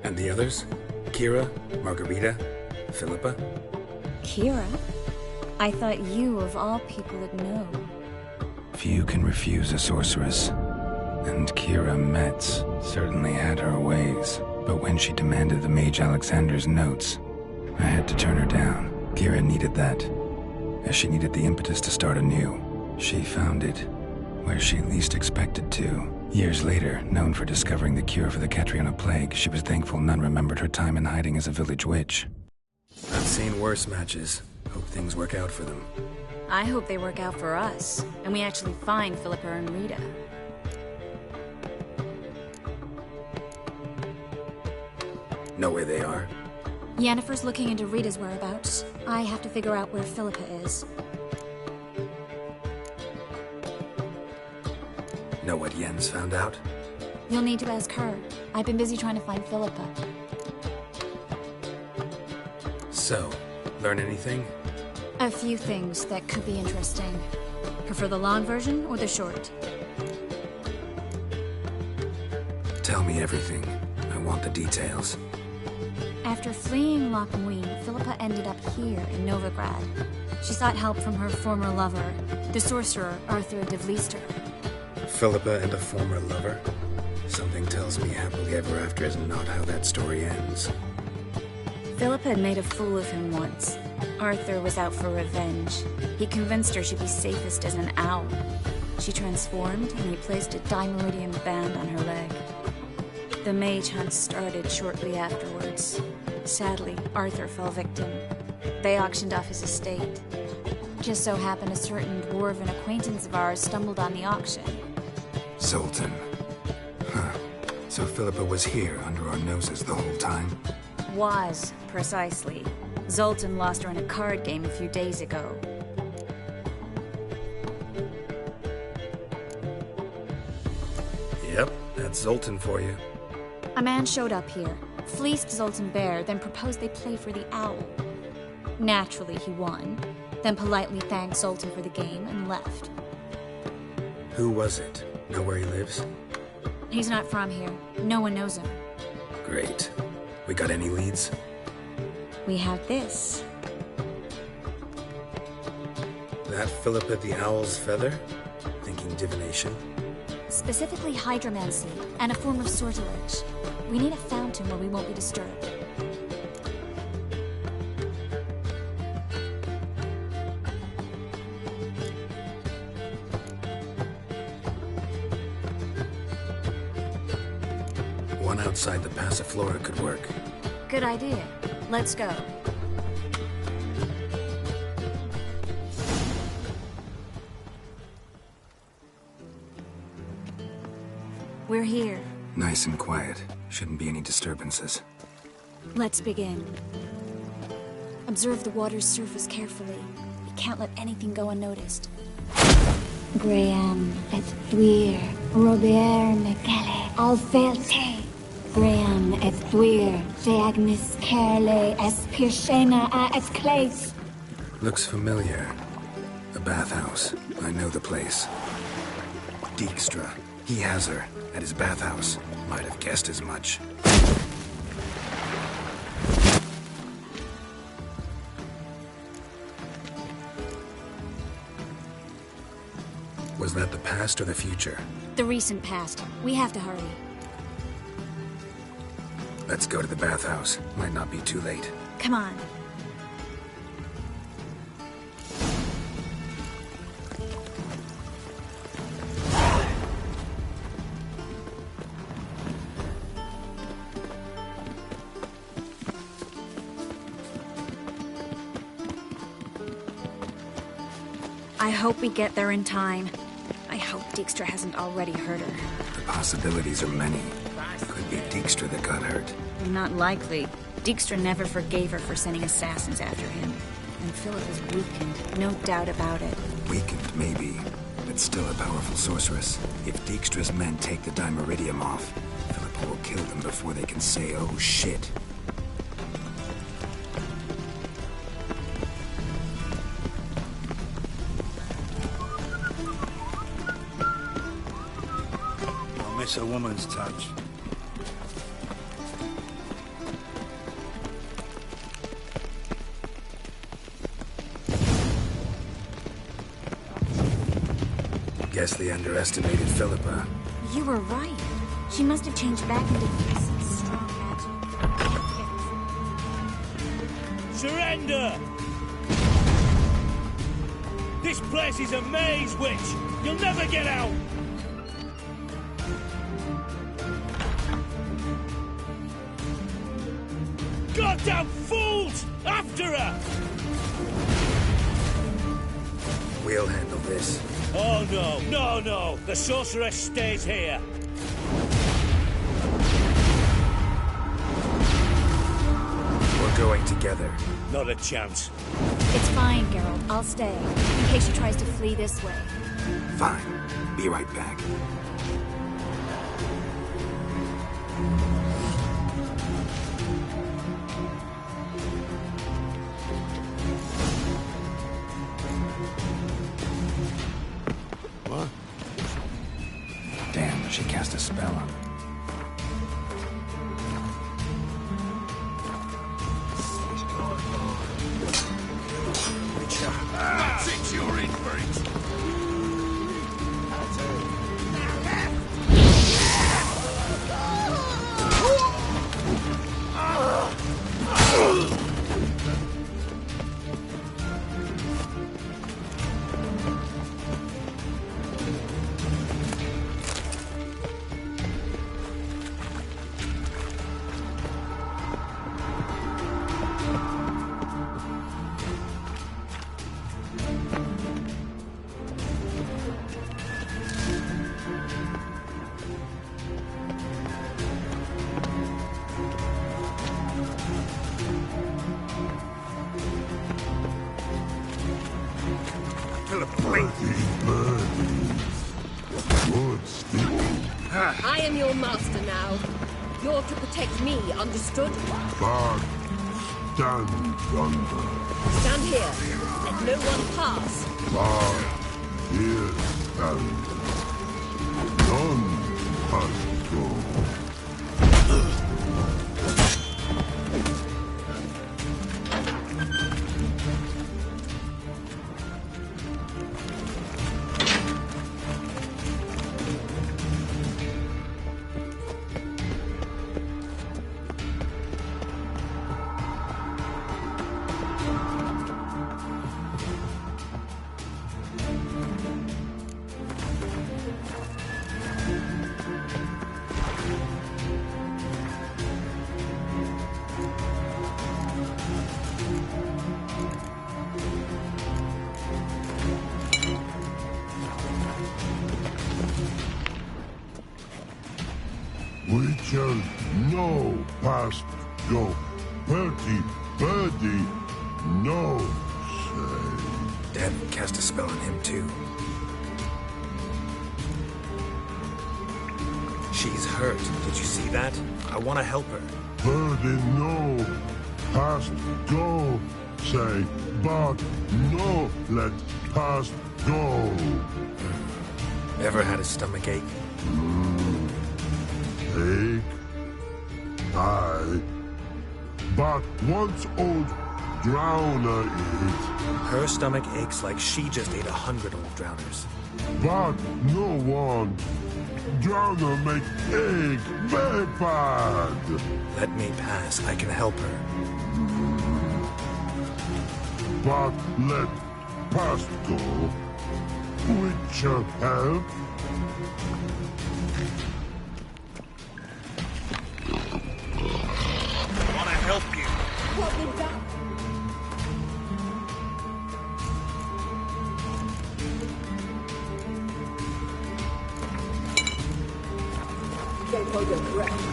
And the others? Kira? Margarita? Philippa? Kira? I thought you, of all people, would know. Few can refuse a sorceress. And Kira Metz certainly had her ways. But when she demanded the Mage Alexander's notes, I had to turn her down. Kira needed that, as she needed the impetus to start anew. She found it where she least expected to. Years later, known for discovering the cure for the Catriona plague, she was thankful none remembered her time in hiding as a village witch. I've seen worse matches. Hope things work out for them. I hope they work out for us, and we actually find Philippa and Rita. Know where they are? Yennefer's looking into Rita's whereabouts. I have to figure out where Philippa is. Know what Jens found out? You'll need to ask her. I've been busy trying to find Philippa. So, learn anything? A few things that could be interesting. Prefer the long version or the short? Tell me everything. I want the details. After fleeing Loch Muin, Philippa ended up here in Novigrad. She sought help from her former lover, the sorcerer Arthur de Vlister. Philippa and a former lover? Something tells me happily ever after is not how that story ends. Philippa had made a fool of him once. Arthur was out for revenge. He convinced her she'd be safest as an owl. She transformed, and he placed a Dimeridian band on her leg. The mage hunt started shortly afterwards. Sadly, Arthur fell victim. They auctioned off his estate. Just so happened a certain dwarven acquaintance of ours stumbled on the auction. Zoltan. Huh. So Philippa was here under our noses the whole time? Was, precisely. Zoltan lost her in a card game a few days ago. Yep, that's Zoltan for you. A man showed up here, fleeced Zoltan bare, then proposed they play for the owl. Naturally, he won, then politely thanked Zoltan for the game and left. Who was it? Know where he lives? He's not from here. No one knows him. Great. We got any leads? We have this. That Philippa the Owl's feather? Thinking divination? Specifically hydromancy, and a form of sortilege. We need a fountain where we won't be disturbed. One outside the Passiflora could work. Good idea. Let's go. We're here. Nice and quiet. Shouldn't be any disturbances. Let's begin. Observe the water's surface carefully. We can't let anything go unnoticed. Graham et thuir, Robert Mcgalley, Alfelte. Graham et thuir, de Agnes Kerle, es Pirshena a es Clace. Looks familiar. The bathhouse. I know the place. Dijkstra. He has her. At his bathhouse. Might have guessed as much. Was that the past or the future? The recent past. We have to hurry. Let's go to the bathhouse. Might not be too late. Come on. I hope we get there in time. I hope. Dijkstra hasn't already hurt her. The possibilities are many. Could be Dijkstra that got hurt. Not likely. Dijkstra never forgave her for sending assassins after him. And Philip is weakened, no doubt about it. Weakened, maybe, but still a powerful sorceress. If Dijkstra's men take the Dimeridium off, Philippa will kill them before they can say, oh shit. I'll miss a woman's touch. Guess they underestimated Philippa. You were right. She must have changed back into this strong magic. Surrender! This place is a maze, witch! You'll never get out! Goddamn fools! After her! We'll handle this. Oh no, no, no! The sorceress stays here! We're going together. Not a chance. It's fine, Geralt. I'll stay, in case she tries to flee this way. Fine. Be right back. What? Damn, she cast a spell on him. That's it, you're in for it. I am your master now. You're to protect me, understood? But stand yonder. Stand here. Let no one pass. But here stand. None must go. We shall no past go. Birdie, no say. Dad cast a spell on him too. She's hurt. Did you see that? I want to help her. Birdie, no past go. Say, but no let past go. Ever had a stomach ache? Ache? Aye. But once old drowner eat. Her stomach aches like she just ate 100 old drowners. But no one. Drowner make egg very bad. Let me pass. I can help her. But let past go. Which shall help. Want to help you? What was that? avoid your breath.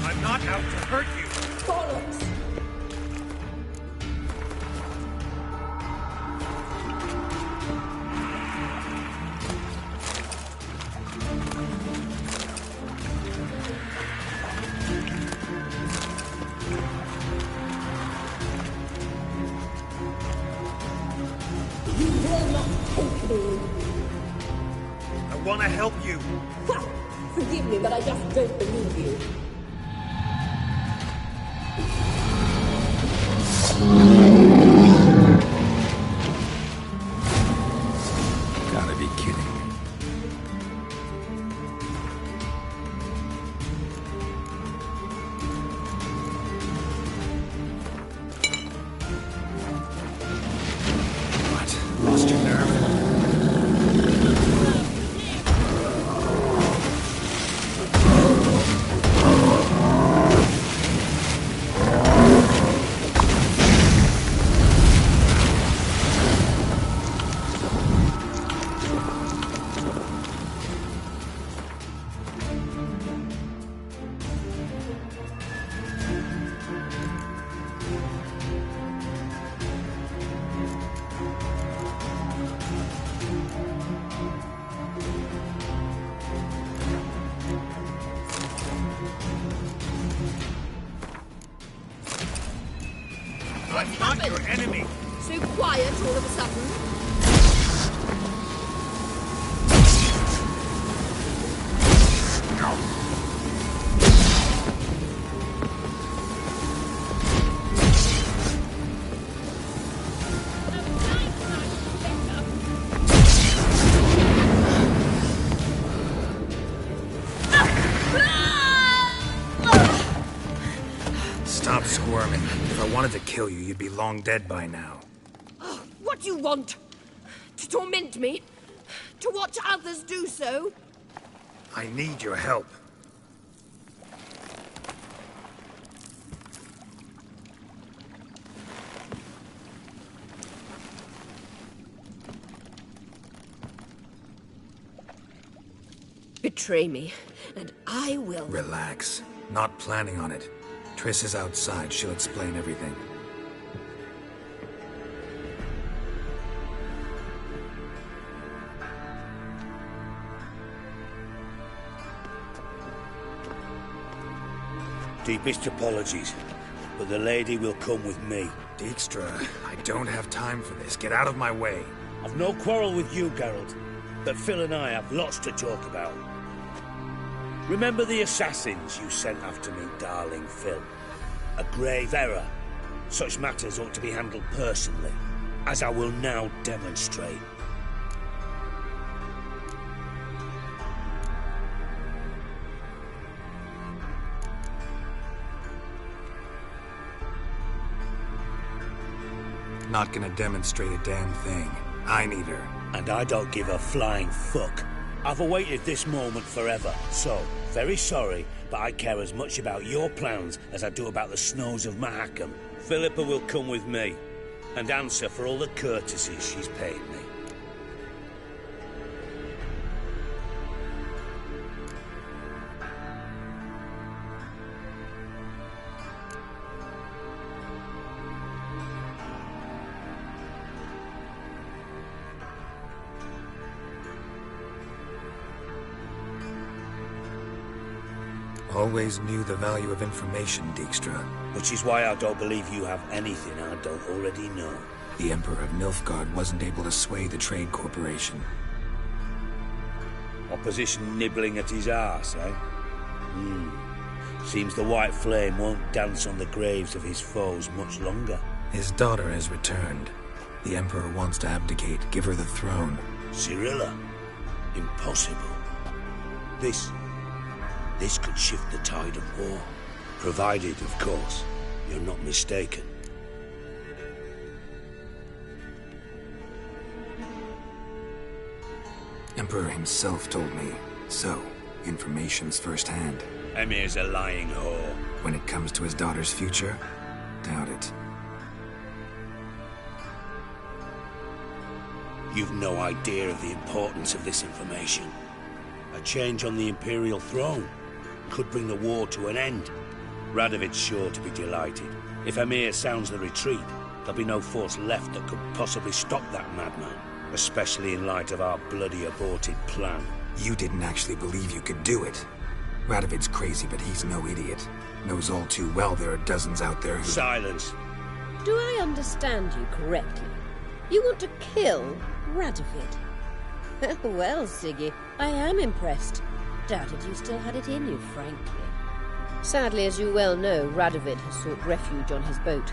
I'm not out to hurt you. Bollocks! You will not take me. I want to help you. Ha! Forgive me, but I just don't believe you. Gotta be kidding me. What? Lost your nerve? I'm not your enemy. So quiet all of a sudden. Stop squirming. If I wanted to kill you, you'd be long dead by now. What do you want? To torment me? To watch others do so? I need your help. Betray me, and I will. Relax. Not planning on it. Triss is outside. She'll explain everything. Deepest apologies, but the lady will come with me. Dijkstra, I don't have time for this. Get out of my way. I've no quarrel with you, Geralt, but Phil and I have lots to talk about. Remember the assassins you sent after me, darling Phil? A grave error. Such matters ought to be handled personally, as I will now demonstrate. Not gonna demonstrate a damn thing. I need her. And I don't give a flying fuck. I've awaited this moment forever, so, very sorry, but I care as much about your plans as I do about the snows of Mahakam. Philippa will come with me, and answer for all the courtesies she's paid me. Always knew the value of information, Dijkstra. Which is why I don't believe you have anything I don't already know. The Emperor of Nilfgaard wasn't able to sway the Trade Corporation. Opposition nibbling at his arse, eh? Seems the White Flame won't dance on the graves of his foes much longer. His daughter has returned. The Emperor wants to abdicate, give her the throne. Cirilla? Impossible. This could shift the tide of war. Provided, of course, you're not mistaken. Emperor himself told me. So, information's firsthand. Emir's a lying whore. When it comes to his daughter's future, doubt it. You've no idea of the importance of this information. A change on the Imperial throne could bring the war to an end. Radovid's sure to be delighted. If Emir sounds the retreat, there'll be no force left that could possibly stop that madman. Especially in light of our bloody aborted plan. You didn't actually believe you could do it. Radovid's crazy, but he's no idiot. Knows all too well there are dozens out there who... Silence! Do I understand you correctly? You want to kill Radovid? Well, Siggy, I am impressed. Doubted you still had it in you, frankly. Sadly, as you well know, Radovid has sought refuge on his boat.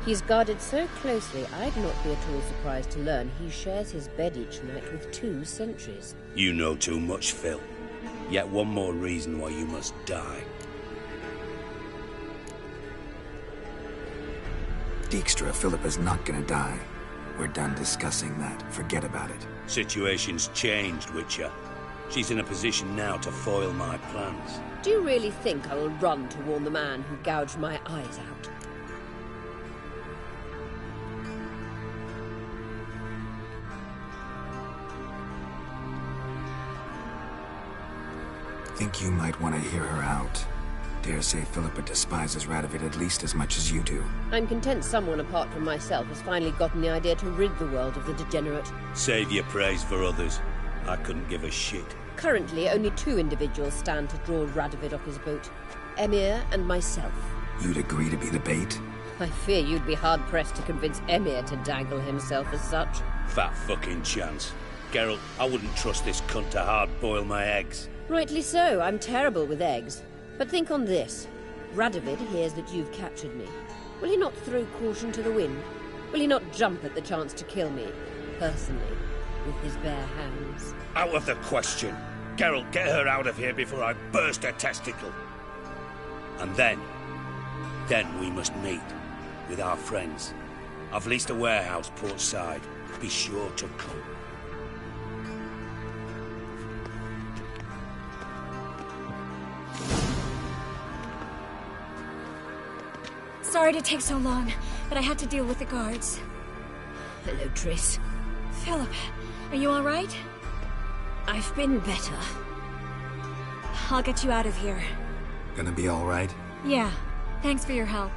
He's guarded so closely, I'd not be at all surprised to learn he shares his bed each night with 2 sentries. You know too much, Phil. Yet one more reason why you must die. Dijkstra, Philippa's not gonna die. We're done discussing that. Forget about it. Situation's changed, Witcher. She's in a position now to foil my plans. Do you really think I will run to warn the man who gouged my eyes out? Think you might want to hear her out. Dare say Philippa despises Radovid at least as much as you do. I'm content someone apart from myself has finally gotten the idea to rid the world of the degenerate. Save your praise for others. I couldn't give a shit. Currently, only 2 individuals stand to draw Radovid off his boat. Emir and myself. You'd agree to be the bait? I fear you'd be hard-pressed to convince Emir to dangle himself as such. Fat fucking chance. Geralt, I wouldn't trust this cunt to hard-boil my eggs. Rightly so, I'm terrible with eggs. But think on this. Radovid hears that you've captured me. Will he not throw caution to the wind? Will he not jump at the chance to kill me, personally, with his bare hands? Out of the question. Geralt, get her out of here before I burst her testicle. And then we must meet with our friends. I've leased a warehouse portside. Be sure to come. Sorry to take so long, but I had to deal with the guards. Hello, Triss. Philip, are you all right? I've been better. I'll get you out of here. Gonna be all right? Yeah. Thanks for your help.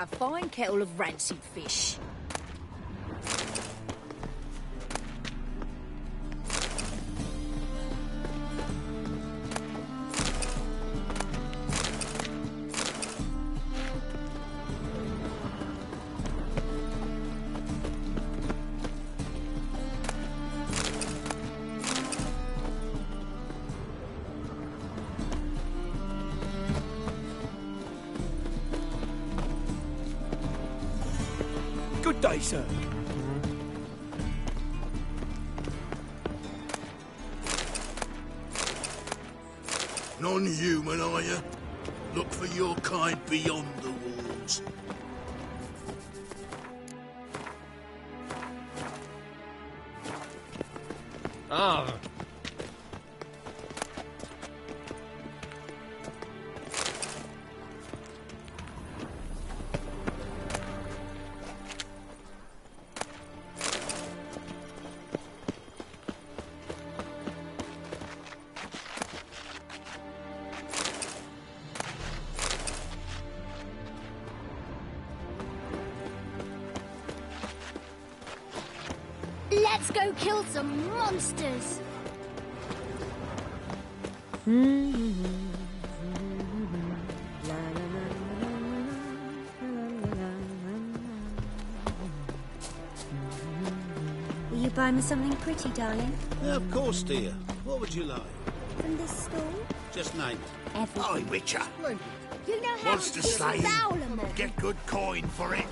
A fine kettle of rancid fish. Good day, sir. Non-human, are you? Look for your kind beyond the walls. Ah. Let's go kill some monsters! Will you buy me something pretty, darling? Of course, dear. What would you like? From this store? Just name it. Everything. Aye, Witcher. You know how Wants to slay foul him. 'em all. Get good coin for it.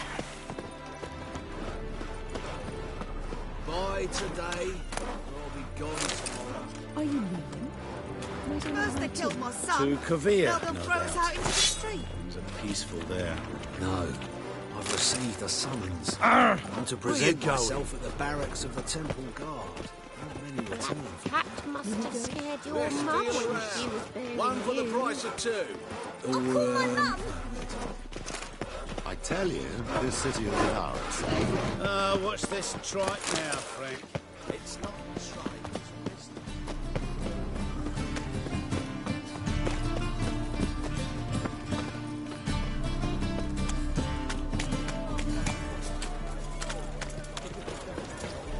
Buy today, or I'll be gone tomorrow. Are you leaving? First they killed my son. To Kavir, Now they'll no throw us doubt. out into the street. It's a peaceful there. No. I've received a summons. Arr! I'm to Where you present going? myself at the barracks of the Temple Guard. Not many return. Cat must have scared your mum when she was bearing One for the you. price of two. I'll call my mum. I tell you, this city is ours. What's this trike now, Frank? It's not trite.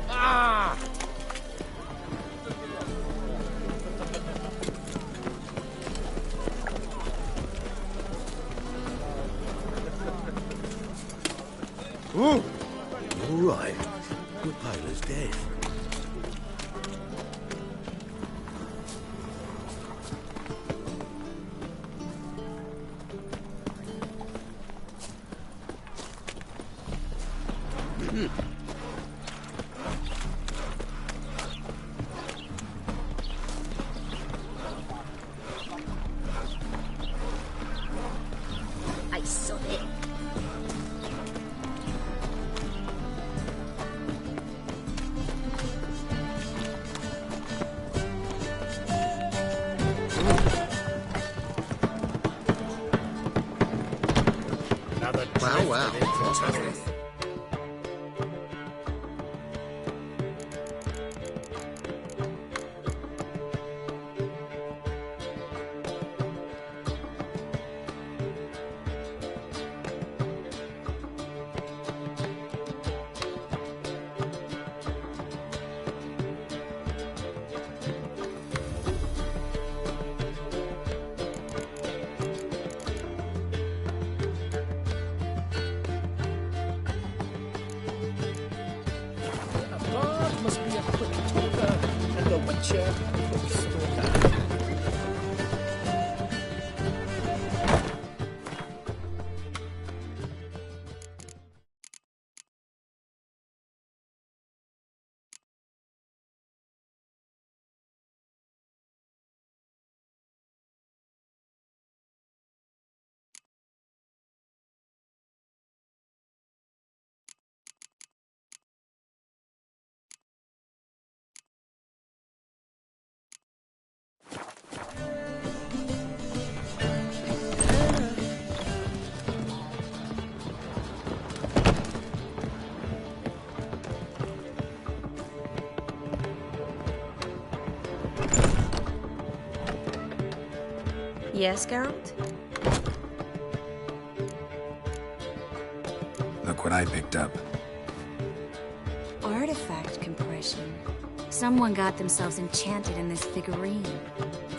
Ah! Ooh. All right. Good pale as death. I saw it. Another Well, drifted into town. A bard must be a quick talker, and the witcher a quick stalker. Yes, Geralt? Look what I picked up. Artifact compression. Someone got themselves enchanted in this figurine.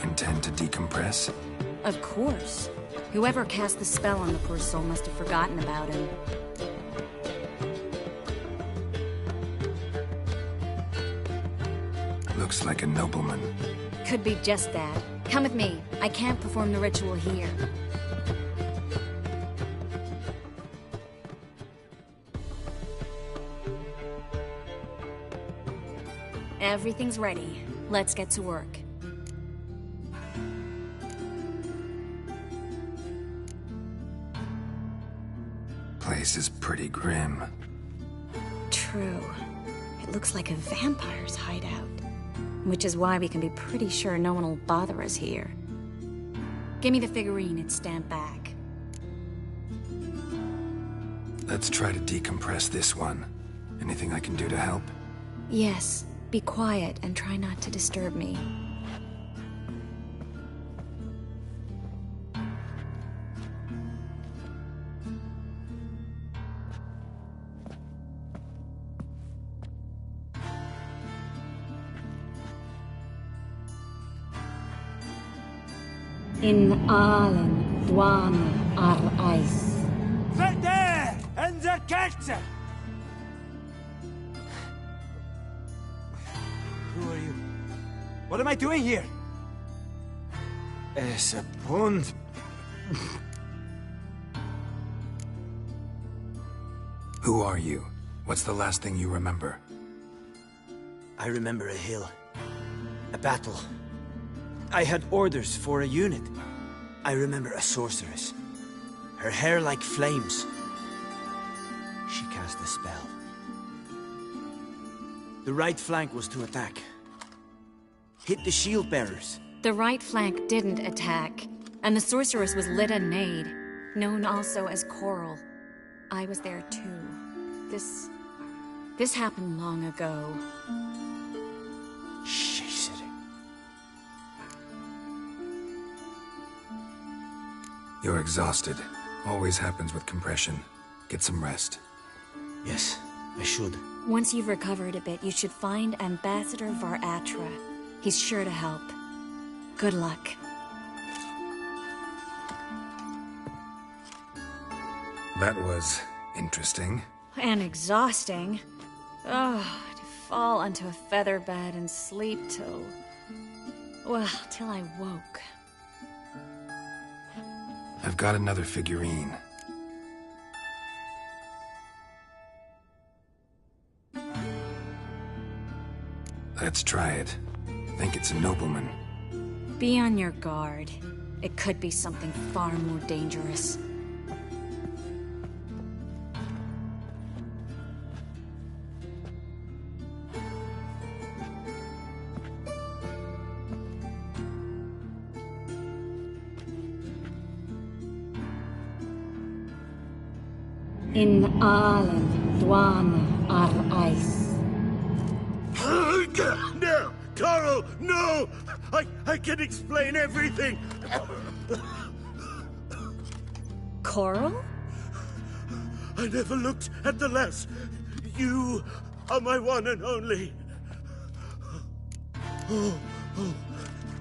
Intend to decompress? Of course. Whoever cast the spell on the poor soul must have forgotten about him. Looks like a nobleman. Could be just that. Come with me. I can't perform the ritual here. Everything's ready. Let's get to work. Place is pretty grim. True. It looks like a vampire's hideout. Which is why we can be pretty sure no one will bother us here. Give me the figurine and stand back. Let's try to decompress this one. Anything I can do to help? Yes, be quiet and try not to disturb me. In allen dwane ar eis. There! In the cat! Who are you? What am I doing here? Es a pond. Who are you? What's the last thing you remember? I remember a hill. A battle. I had orders for a unit. I remember a sorceress. Her hair like flames. She cast a spell. The right flank was to attack. Hit the shield bearers. The right flank didn't attack, and the sorceress was Lyda Nade, known also as Coral. I was there too. This happened long ago. You're exhausted. Always happens with compression. Get some rest. Yes, I should. Once you've recovered a bit, you should find Ambassador Varatra. He's sure to help. Good luck. That was interesting. And exhausting. Oh, to fall onto a feather bed and sleep till... well, till I woke. I've got another figurine. Let's try it. Think it's a nobleman. Be on your guard. It could be something far more dangerous. In allen dwane ar eis. No! Coral, no! I can explain everything! Coral? I never looked at the lass. You are my one and only. Oh,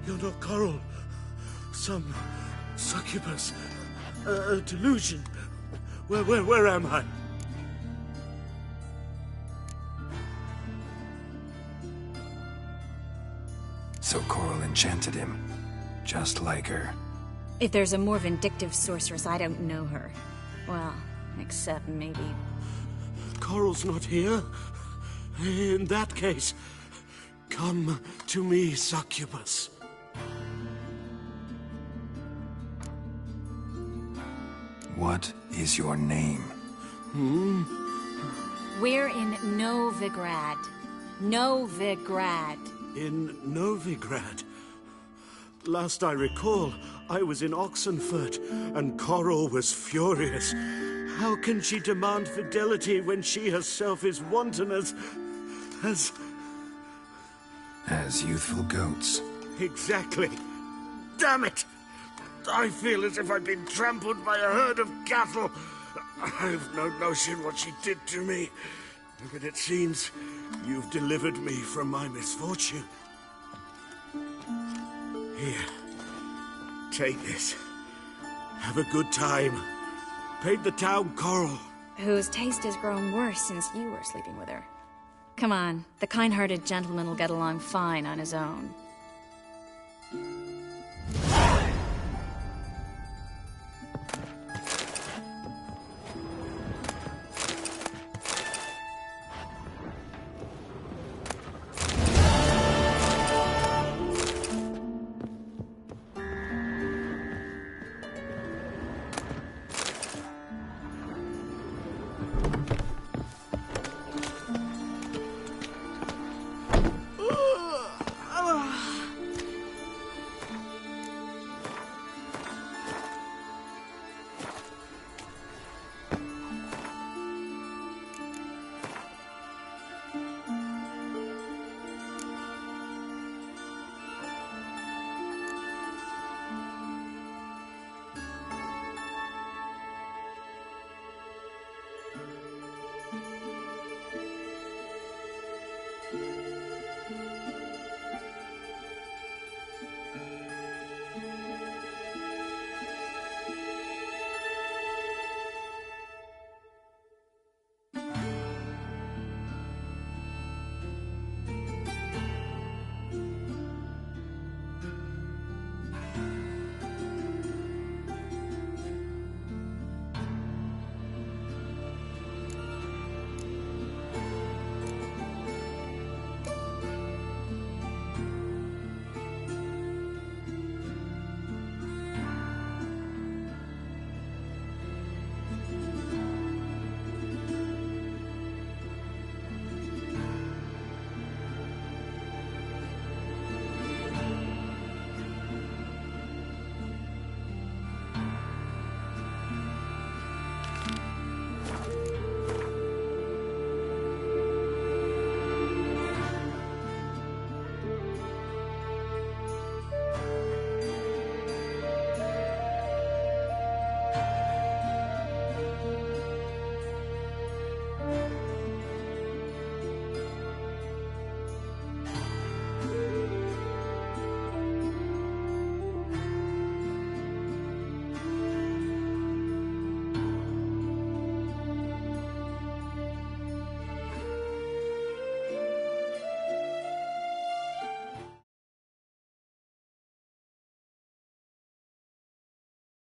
you're not Coral. Some succubus. A delusion. Where am I? So Coral enchanted him. Just like her. If there's a more vindictive sorceress, I don't know her. Well, except maybe... Coral's not here. In that case, come to me, succubus. What is your name? We're in Novigrad. Novigrad. In Novigrad? Last I recall, I was in Oxenfurt, and Coral was furious. How can she demand fidelity when she herself is wanton as youthful goats. Exactly. Damn it! I feel as if I've been trampled by a herd of cattle. I've no notion what she did to me, but it seems you've delivered me from my misfortune. Here, take this. Have a good time. Paid the town Coral. Whose taste has grown worse since you were sleeping with her. Come on, the kind-hearted gentleman will get along fine on his own.